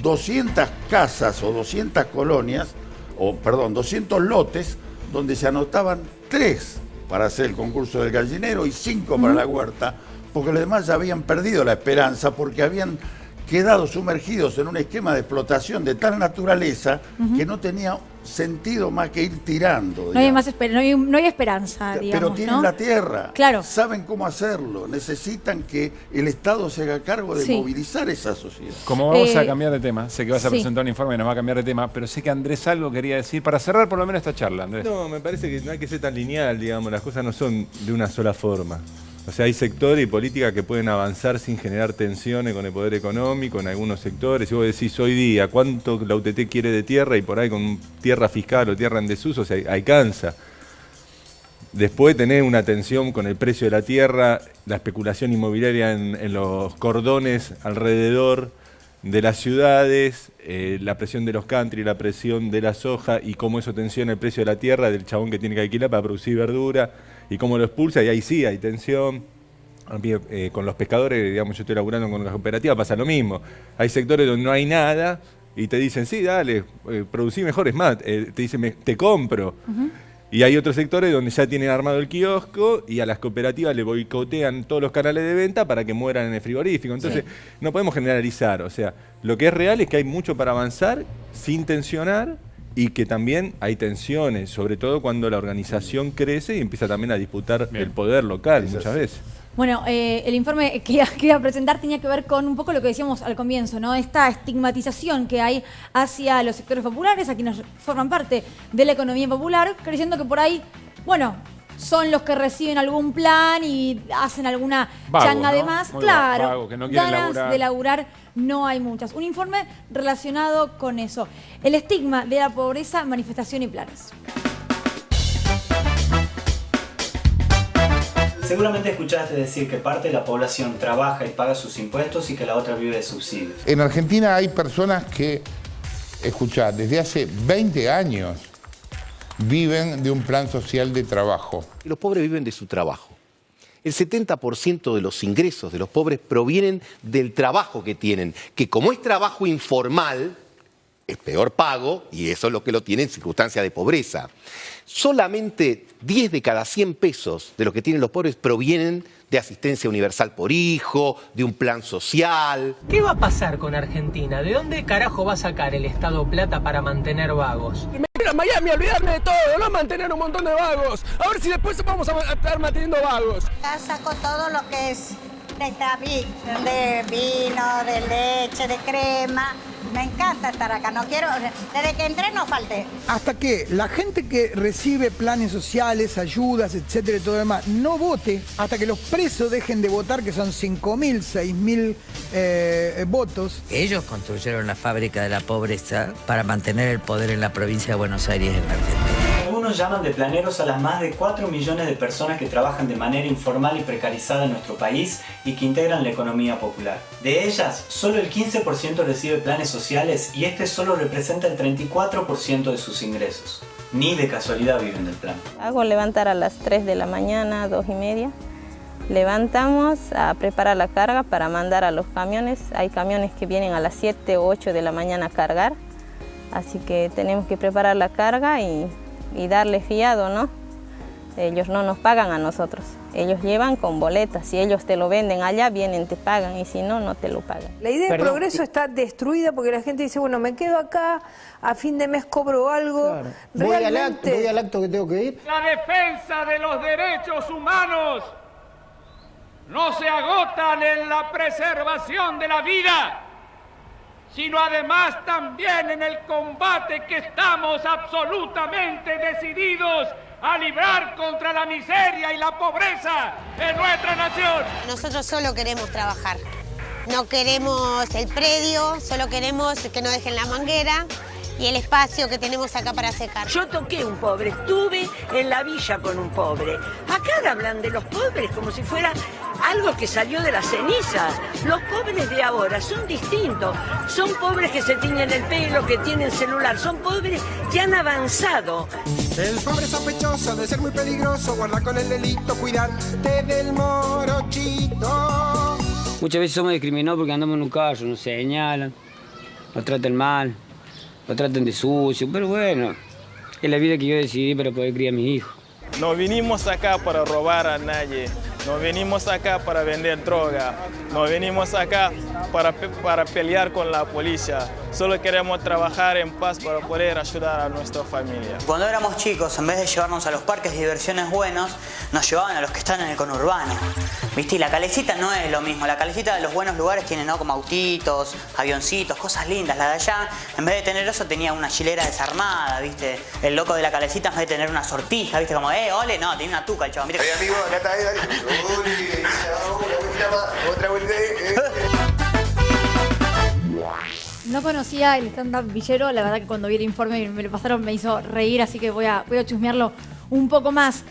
200 casas o 200 colonias, 200 lotes, donde se anotaban 3 para hacer el concurso del gallinero y 5 para la huerta, porque los demás ya habían perdido la esperanza porque habían quedado sumergidos en un esquema de explotación de tal naturaleza que no tenía sentido más que ir tirando. No hay esperanza, digamos. Pero tienen la tierra, claro. Saben cómo hacerlo, necesitan que el Estado se haga cargo de movilizar esa sociedad. Como vamos a cambiar de tema, sé que vas a presentar un informe y nos va a cambiar de tema, pero sé que Andrés algo quería decir para cerrar por lo menos esta charla, Andrés. No, me parece que no hay que ser tan lineal, digamos, las cosas no son de una sola forma. O sea, hay sectores y políticas que pueden avanzar sin generar tensiones con el poder económico en algunos sectores. Si vos decís hoy día cuánto la UTT quiere de tierra y por ahí con tierra fiscal o tierra en desuso se alcanza. Después tenés una tensión con el precio de la tierra, la especulación inmobiliaria en los cordones alrededor de las ciudades, la presión de los country, la presión de la soja y cómo eso tensiona el precio de la tierra del chabón que tiene que alquilar para producir verdura y cómo lo expulsa, y ahí sí hay tensión. Con los pescadores, digamos, yo estoy laburando con las cooperativas, pasa lo mismo. Hay sectores donde no hay nada y te dicen, sí, dale, producí mejor, es más, te dicen, te compro. Y hay otros sectores donde ya tienen armado el kiosco y a las cooperativas le boicotean todos los canales de venta para que mueran en el frigorífico. Entonces, no podemos generalizar. O sea, lo que es real es que hay mucho para avanzar sin tensionar y que también hay tensiones, sobre todo cuando la organización crece y empieza también a disputar el poder local muchas veces. Bueno, el informe que iba a presentar tenía que ver con un poco lo que decíamos al comienzo, ¿no? Esta estigmatización que hay hacia los sectores populares, a quienes forman parte de la economía popular, creyendo que por ahí, bueno, son los que reciben algún plan y hacen alguna changa de más. Muy claro, vago, que no quieren ganas de laburar no hay muchas. Un informe relacionado con eso. El estigma de la pobreza, manifestación y planes. Seguramente escuchaste decir que parte de la población trabaja y paga sus impuestos y que la otra vive de subsidios. En Argentina hay personas que, escuchá, desde hace 20 años viven de un plan social de trabajo. Los pobres viven de su trabajo. El 70% de los ingresos de los pobres provienen del trabajo que tienen, que como es trabajo informal, es peor pago y eso es lo que lo tiene en circunstancias de pobreza. Solamente 10 de cada 100 pesos de lo que tienen los pobres provienen de asistencia universal por hijo, de un plan social. ¿Qué va a pasar con Argentina? ¿De dónde carajo va a sacar el Estado plata para mantener vagos? A Miami, olvidarme de todo, no mantener un montón de vagos. A ver si después vamos a estar manteniendo vagos. Ya saco todo lo que es de vino, de leche, de crema. Me encanta estar acá, no quiero, desde que entré no falté. Hasta que la gente que recibe planes sociales, ayudas, etcétera y todo lo demás, no vote, hasta que los presos dejen de votar, que son 5.000, 6.000 votos. Ellos construyeron la fábrica de la pobreza para mantener el poder en la provincia de Buenos Aires, en Argentina. Algunos llaman de planeros a las más de 4 millones de personas que trabajan de manera informal y precarizada en nuestro país y que integran la economía popular. De ellas, solo el 15% recibe planes sociales y este solo representa el 34% de sus ingresos. Ni de casualidad viven del plan. Hago levantar a las 3 de la mañana, 2:30. Levantamos a preparar la carga para mandar a los camiones. Hay camiones que vienen a las 7 o 8 de la mañana a cargar. Así que tenemos que preparar la carga y darle fiado, ¿no? Ellos no nos pagan a nosotros. Ellos llevan con boletas. Si ellos te lo venden allá, vienen, te pagan. Y si no, no te lo pagan. La idea del progreso está destruida porque la gente dice, bueno, me quedo acá, a fin de mes cobro algo. Claro. Voy al acto que tengo que ir. La defensa de los derechos humanos no se agotan en la preservación de la vida, sino además también en el combate que estamos absolutamente decididos a librar contra la miseria y la pobreza en nuestra nación. Nosotros solo queremos trabajar. no queremos el predio, solo queremos que nos dejen la manguera y el espacio que tenemos acá para secar. Yo toqué un pobre, estuve en la villa con un pobre. Acá hablan de los pobres como si fuera algo que salió de las cenizas. Los pobres de ahora son distintos. Son pobres que se tiñen el pelo, que tienen celular. Son pobres que han avanzado. El pobre sospechoso de ser muy peligroso, guarda con el delito, cuidarte del morochito. Muchas veces somos discriminados porque andamos en un carro, nos señalan, nos tratan mal, nos tratan de sucio, pero bueno, es la vida que yo decidí para poder criar a mis hijos. No vinimos acá para robar a nadie, no venimos acá para vender droga, no venimos acá para pelear con la policía. Solo queremos trabajar en paz para poder ayudar a nuestra familia. Cuando éramos chicos, en vez de llevarnos a los parques de diversiones buenos, nos llevaban a los que están en el conurbano. ¿Viste? Y la Calecita no es lo mismo. La Calecita de los buenos lugares tiene, ¿no? Como autitos, avioncitos, cosas lindas. La de allá, en vez de tener eso, tenía una chilera desarmada, ¿viste? El loco de la Calecita, en vez de tener una sortija, ¿viste? Como, ole, no, tenía una tuca el chaval. Oye, amigo, acá está, dale. Otra vuelta. No conocía el stand-up villero, la verdad que cuando vi el informe me lo pasaron, me hizo reír, así que voy a chusmearlo un poco más.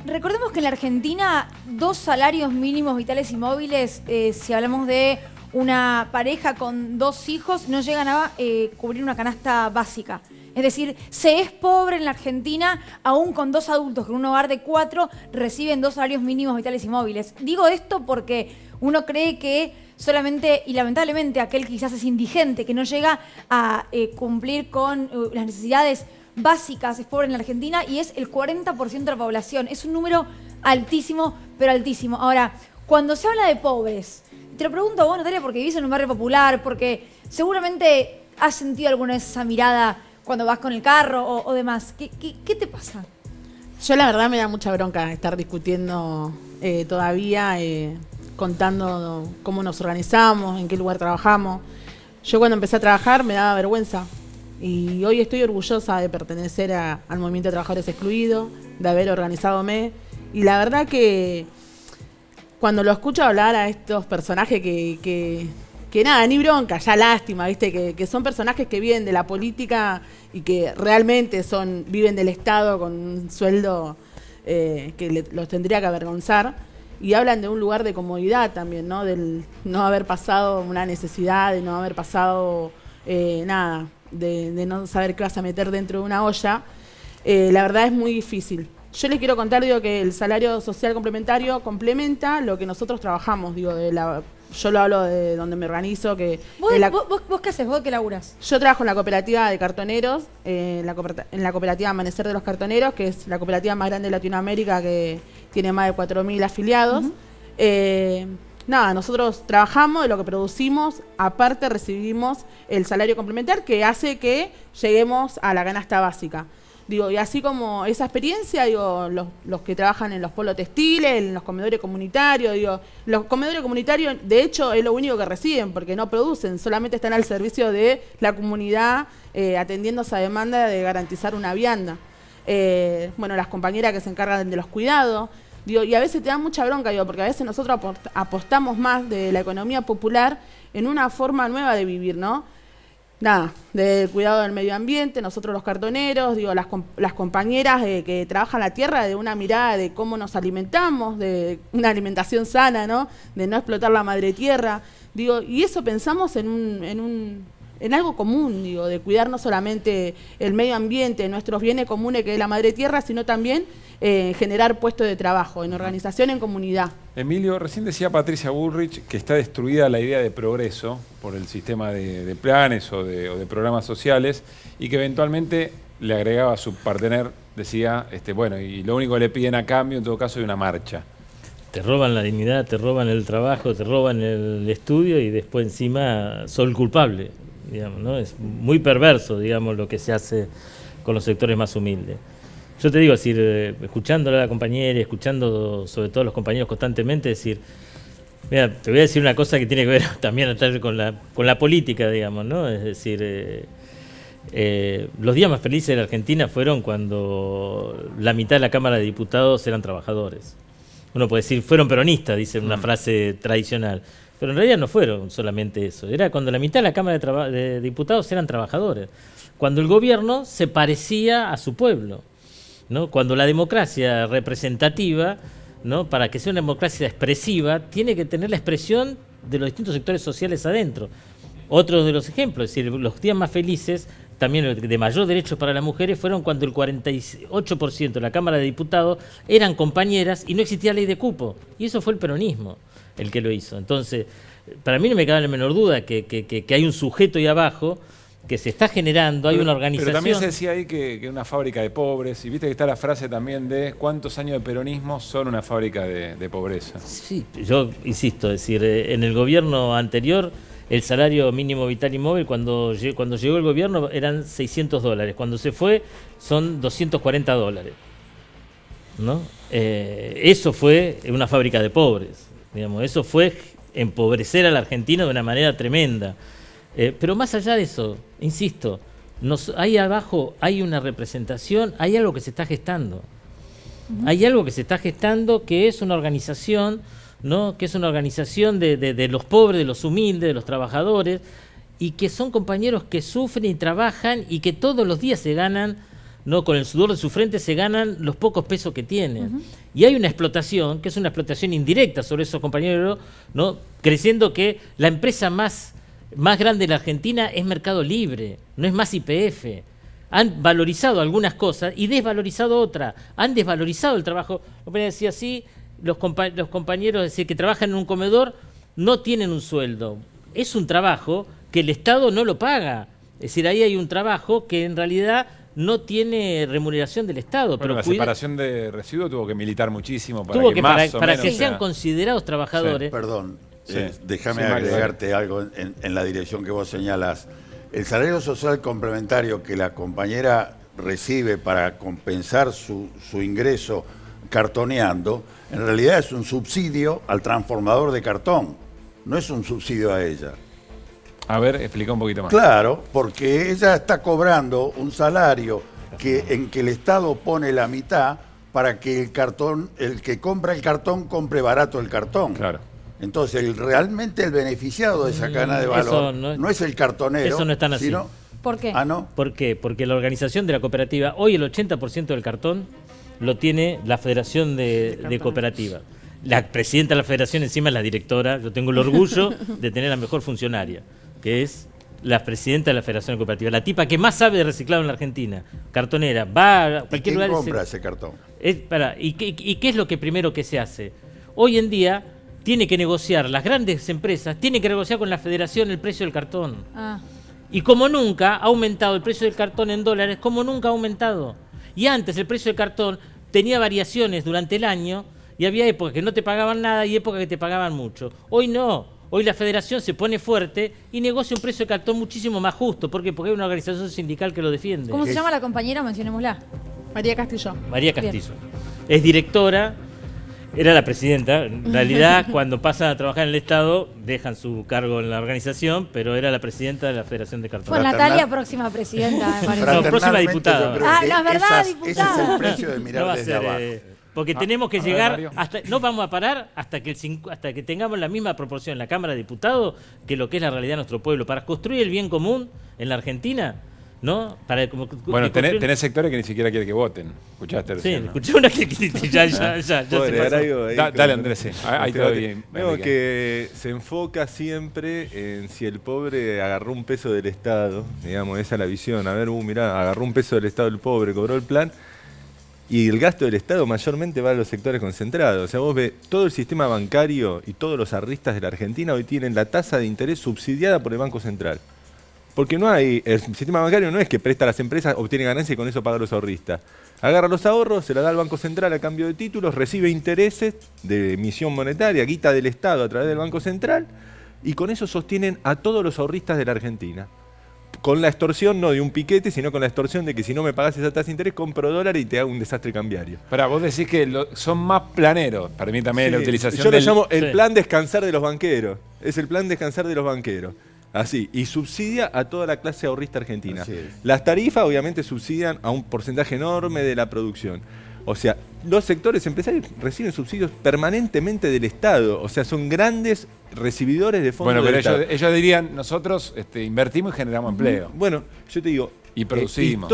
Recordemos que en la Argentina 2 salarios mínimos vitales y móviles, si hablamos de una pareja con 2 hijos, no llegan a cubrir una canasta básica. Es decir, se es pobre en la Argentina, aún con 2 adultos, que en un hogar de 4 reciben 2 salarios mínimos vitales y móviles. Digo esto porque uno cree que solamente, y lamentablemente, aquel que quizás es indigente, que no llega a cumplir con las necesidades básicas, es pobre en la Argentina, y es el 40% de la población. Es un número altísimo, pero altísimo. Ahora, cuando se habla de pobres, te lo pregunto a vos, Natalia, porque vivís en un barrio popular, porque seguramente has sentido alguna vez esa mirada cuando vas con el carro o demás. ¿Qué te pasa? Yo la verdad me da mucha bronca estar discutiendo todavía, contando cómo nos organizamos, en qué lugar trabajamos. Yo cuando empecé a trabajar me daba vergüenza y hoy estoy orgullosa de pertenecer al Movimiento de Trabajadores Excluidos, de haber organizadome, y la verdad que cuando lo escucho hablar a estos personajes que nada, ni bronca, ya lástima, ¿viste? Que son personajes que viven de la política y que realmente viven del Estado con un sueldo que los tendría que avergonzar, y hablan de un lugar de comodidad también, ¿no? Del no haber pasado una necesidad, de no haber pasado nada, de no saber qué vas a meter dentro de una olla. La verdad es muy difícil. Yo les quiero contar, digo, que el salario social complementario complementa lo que nosotros trabajamos, digo, yo lo hablo de donde me organizo. ¿Vos qué haces? ¿Vos qué laburás? Yo trabajo en la cooperativa de cartoneros, en la cooperativa Amanecer de los Cartoneros, que es la cooperativa más grande de Latinoamérica, que tiene más de 4.000 afiliados. Nada, nosotros trabajamos de lo que producimos, aparte recibimos el salario complementario que hace que lleguemos a la canasta básica. Digo, y así como esa experiencia, digo, los que trabajan en los polos textiles, en los comedores comunitarios, digo, los comedores comunitarios, de hecho, es lo único que reciben, porque no producen, solamente están al servicio de la comunidad, atendiendo esa demanda de garantizar una vianda. Bueno, las compañeras que se encargan de los cuidados, digo, y a veces te da mucha bronca, digo, porque a veces nosotros apostamos más de la economía popular en una forma nueva de vivir, ¿no? Nada, del cuidado del medio ambiente, nosotros los cartoneros, digo, las compañeras que trabajan la tierra, de una mirada de cómo nos alimentamos, de una alimentación sana, ¿no? De no explotar la madre tierra, digo, y eso pensamos en algo común, digo, de cuidar no solamente el medio ambiente, nuestros bienes comunes que es la madre tierra, sino también generar puestos de trabajo, en organización, en comunidad. Emilio, recién decía Patricia Bullrich que está destruida la idea de progreso por el sistema de planes o de programas sociales, y que eventualmente le agregaba a su partener, decía, bueno, y lo único que le piden a cambio en todo caso es una marcha. Te roban la dignidad, te roban el trabajo, te roban el estudio y después encima son culpables, digamos, ¿no? Es muy perverso, digamos, lo que se hace con los sectores más humildes. Yo te digo, es decir, escuchándole a la compañera, escuchando sobre todo a los compañeros constantemente, decir, mira, te voy a decir una cosa que tiene que ver también con la política, digamos, ¿no? Es decir, los días más felices de la Argentina fueron cuando la mitad de la Cámara de Diputados eran trabajadores. Uno puede decir, fueron peronistas, dice una frase tradicional. Pero en realidad no fueron solamente eso. Era cuando la mitad de la Cámara de Diputados eran trabajadores. Cuando el gobierno se parecía a su pueblo, ¿no? Cuando la democracia representativa, ¿no? Para que sea una democracia expresiva, tiene que tener la expresión de los distintos sectores sociales adentro. Otro de los ejemplos, es decir, los días más felices, también de mayor derechos para las mujeres, fueron cuando el 48% de la Cámara de Diputados eran compañeras y no existía ley de cupo. Y eso fue el peronismo el que lo hizo. Entonces, para mí no me cabe la menor duda que hay un sujeto ahí abajo que se está generando, hay una organización. Pero también se decía ahí que una fábrica de pobres, y viste que está la frase también de cuántos años de peronismo son una fábrica de pobreza. Sí, yo insisto, es decir, en el gobierno anterior el salario mínimo vital y móvil cuando llegó el gobierno eran $600, cuando se fue son $240, ¿no? Eso fue una fábrica de pobres, digamos, eso fue empobrecer a la Argentina de una manera tremenda. Pero más allá de eso, insisto, ahí abajo hay una representación, hay algo que se está gestando. Hay algo que se está gestando que es una organización, ¿no? Que es una organización de los pobres, de los humildes, de los trabajadores, y que son compañeros que sufren y trabajan y que todos los días se ganan, ¿no? Con el sudor de su frente se ganan los pocos pesos que tienen. Y hay una explotación, que es una explotación indirecta sobre esos compañeros, ¿no? Creciendo que la empresa más grande de la Argentina es Mercado Libre, no es más YPF. Han valorizado algunas cosas y desvalorizado otras. Han desvalorizado el trabajo. Lo voy a decir así, los compañeros, es decir, que trabajan en un comedor no tienen un sueldo. Es un trabajo que el Estado no lo paga. Es decir, ahí hay un trabajo que en realidad no tiene remuneración del Estado. Bueno, pero la separación de residuos tuvo que militar muchísimo para tuvo que más o para menos que sean considerados trabajadores. Sí, perdón, Sí. déjame Sí, Mario, agregarte algo en la dirección que vos señalás. El salario social complementario que la compañera recibe para compensar su ingreso cartoneando, en realidad es un subsidio al transformador de cartón, no es un subsidio a ella. A ver, explica un poquito más. Claro, porque ella está cobrando un salario en que el Estado pone la mitad para que el que compra el cartón compre barato el cartón. Claro. Entonces, realmente el beneficiado de esa cadena de valor no es el cartonero. Eso no es tan así. Sino, ¿Por qué? ¿Ah, no? ¿Por qué? Porque la organización de la cooperativa, hoy el 80% del cartón lo tiene la Federación de Cooperativas. La presidenta de la federación encima es la directora. Yo tengo el orgullo de tener la mejor funcionaria, que es la presidenta de la Federación de Cooperativas. La tipa que más sabe de reciclado en la Argentina, cartonera. Va a cualquier lugar. ¿Quién compra ese cartón? ¿Y qué es lo que primero que se hace? Hoy en día tiene que negociar, las grandes empresas tienen que negociar con la federación el precio del cartón. Y como nunca ha aumentado el precio del cartón en dólares, como nunca ha aumentado. Y antes el precio del cartón tenía variaciones durante el año y había épocas que no te pagaban nada y épocas que te pagaban mucho. Hoy no. Hoy la federación se pone fuerte y negocia un precio de cartón muchísimo más justo. ¿Por qué? Porque hay una organización sindical que lo defiende. ¿Cómo se llama la compañera? Mencionémosla. María Castillo. María Castillo. Es directora, era la presidenta. En realidad, cuando pasan a trabajar en el Estado, dejan su cargo en la organización, pero era la presidenta de la Federación de Cartón. Fue Natalia, próxima presidenta, me parece. No, próxima diputada. No, es verdad, diputada. Ese es el precio de mirar No va a desde ser, abajo. porque tenemos que llegar hasta, no vamos a parar hasta que tengamos la misma proporción en la Cámara de Diputados que lo que es la realidad de nuestro pueblo, para construir el bien común en la Argentina, ¿no? Bueno, tenés sectores que ni siquiera quieren que voten. ¿Escuchaste? Sí, escuché una que ya se pasó. Dale, Andrés, sí. Ahí te doy bien. No, que se enfoca siempre en si el pobre agarró un peso del Estado, digamos, esa es la visión. A ver, mirá, agarró un peso del Estado el pobre, cobró el plan. Y el gasto del Estado mayormente va a los sectores concentrados. O sea, vos ves, todo el sistema bancario y todos los ahorristas de la Argentina hoy tienen la tasa de interés subsidiada por el Banco Central. Porque el sistema bancario no es que presta a las empresas, obtiene ganancias y con eso paga a los ahorristas. Agarra los ahorros, se la da al Banco Central a cambio de títulos, recibe intereses de emisión monetaria, guita del Estado a través del Banco Central, y con eso sostienen a todos los ahorristas de la Argentina. Con la extorsión no de un piquete, sino con la extorsión de que si no me pagás esa tasa de interés, compro dólares y te hago un desastre cambiario. Pará, vos decís que son más planeros. Permítame la utilización yo lo llamo el plan descansar de los banqueros. Es el plan descansar de los banqueros. Así, y subsidia a toda la clase ahorrista argentina. Las tarifas obviamente subsidian a un porcentaje enorme de la producción. O sea, los sectores empresarios reciben subsidios permanentemente del Estado, o sea, son grandes recibidores de fondos del Estado. Bueno, pero ellos dirían, nosotros invertimos y generamos empleo. Bueno, yo te digo, y producimos.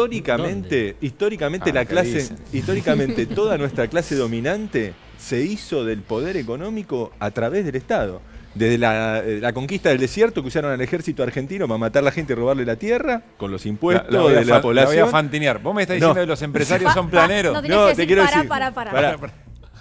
Históricamente toda nuestra clase dominante se hizo del poder económico a través del Estado. Desde la conquista del desierto, que usaron al ejército argentino para matar a la gente y robarle la tierra, con los impuestos de la población. La voy a fantinear. ¿Vos me estás diciendo que los empresarios son planeros? No, te quiero decir, para.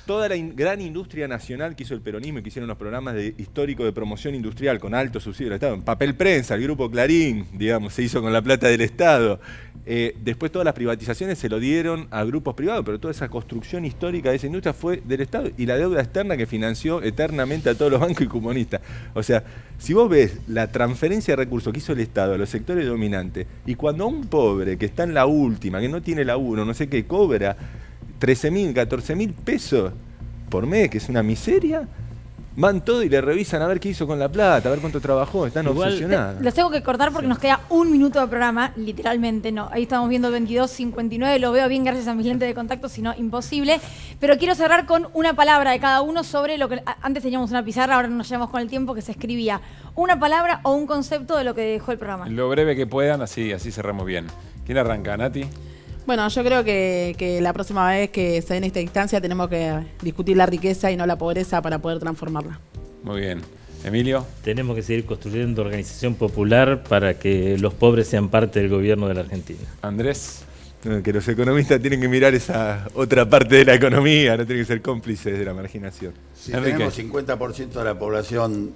Toda la gran industria nacional que hizo el peronismo y que hicieron los programas históricos de promoción industrial con alto subsidio del Estado, en papel prensa, el grupo Clarín, digamos, se hizo con la plata del Estado. Después todas las privatizaciones se lo dieron a grupos privados, pero toda esa construcción histórica de esa industria fue del Estado, y la deuda externa que financió eternamente a todos los bancos y comunistas. O sea, si vos ves la transferencia de recursos que hizo el Estado a los sectores dominantes, y cuando un pobre que está en la última, que no tiene laburo, no sé qué, cobra 13.000, 14.000 pesos por mes, que es una miseria, van todo y le revisan a ver qué hizo con la plata, a ver cuánto trabajó, están obsesionados. Los tengo que cortar porque nos queda un minuto de programa, literalmente no. Ahí estamos viendo 22:59, lo veo bien gracias a mis lentes de contacto, si no, imposible. Pero quiero cerrar con una palabra de cada uno sobre lo que antes teníamos una pizarra, ahora nos llevamos con el tiempo, que se escribía una palabra o un concepto de lo que dejó el programa. Lo breve que puedan, así cerramos bien. ¿Quién arranca, Nati? Bueno, yo creo que la próxima vez que se dé en esta instancia tenemos que discutir la riqueza y no la pobreza para poder transformarla. Muy bien. Emilio. Tenemos que seguir construyendo organización popular para que los pobres sean parte del gobierno de la Argentina. Andrés. Que los economistas tienen que mirar esa otra parte de la economía, no tienen que ser cómplices de la marginación. Si tenemos 50% de la población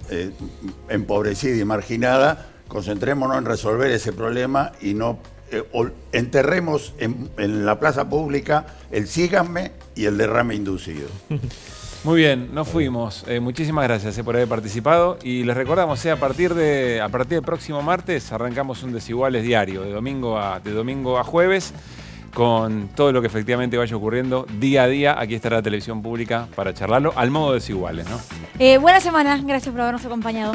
empobrecida y marginada, concentrémonos en resolver ese problema y no enterremos en la plaza pública el síganme y el derrame inducido. Muy bien, nos fuimos. Muchísimas gracias por haber participado y les recordamos, a partir del próximo martes arrancamos un Desiguales diario, de domingo a jueves, con todo lo que efectivamente vaya ocurriendo día a día. Aquí estará la televisión pública para charlarlo al modo Desiguales, ¿no? Buena semana, gracias por habernos acompañado.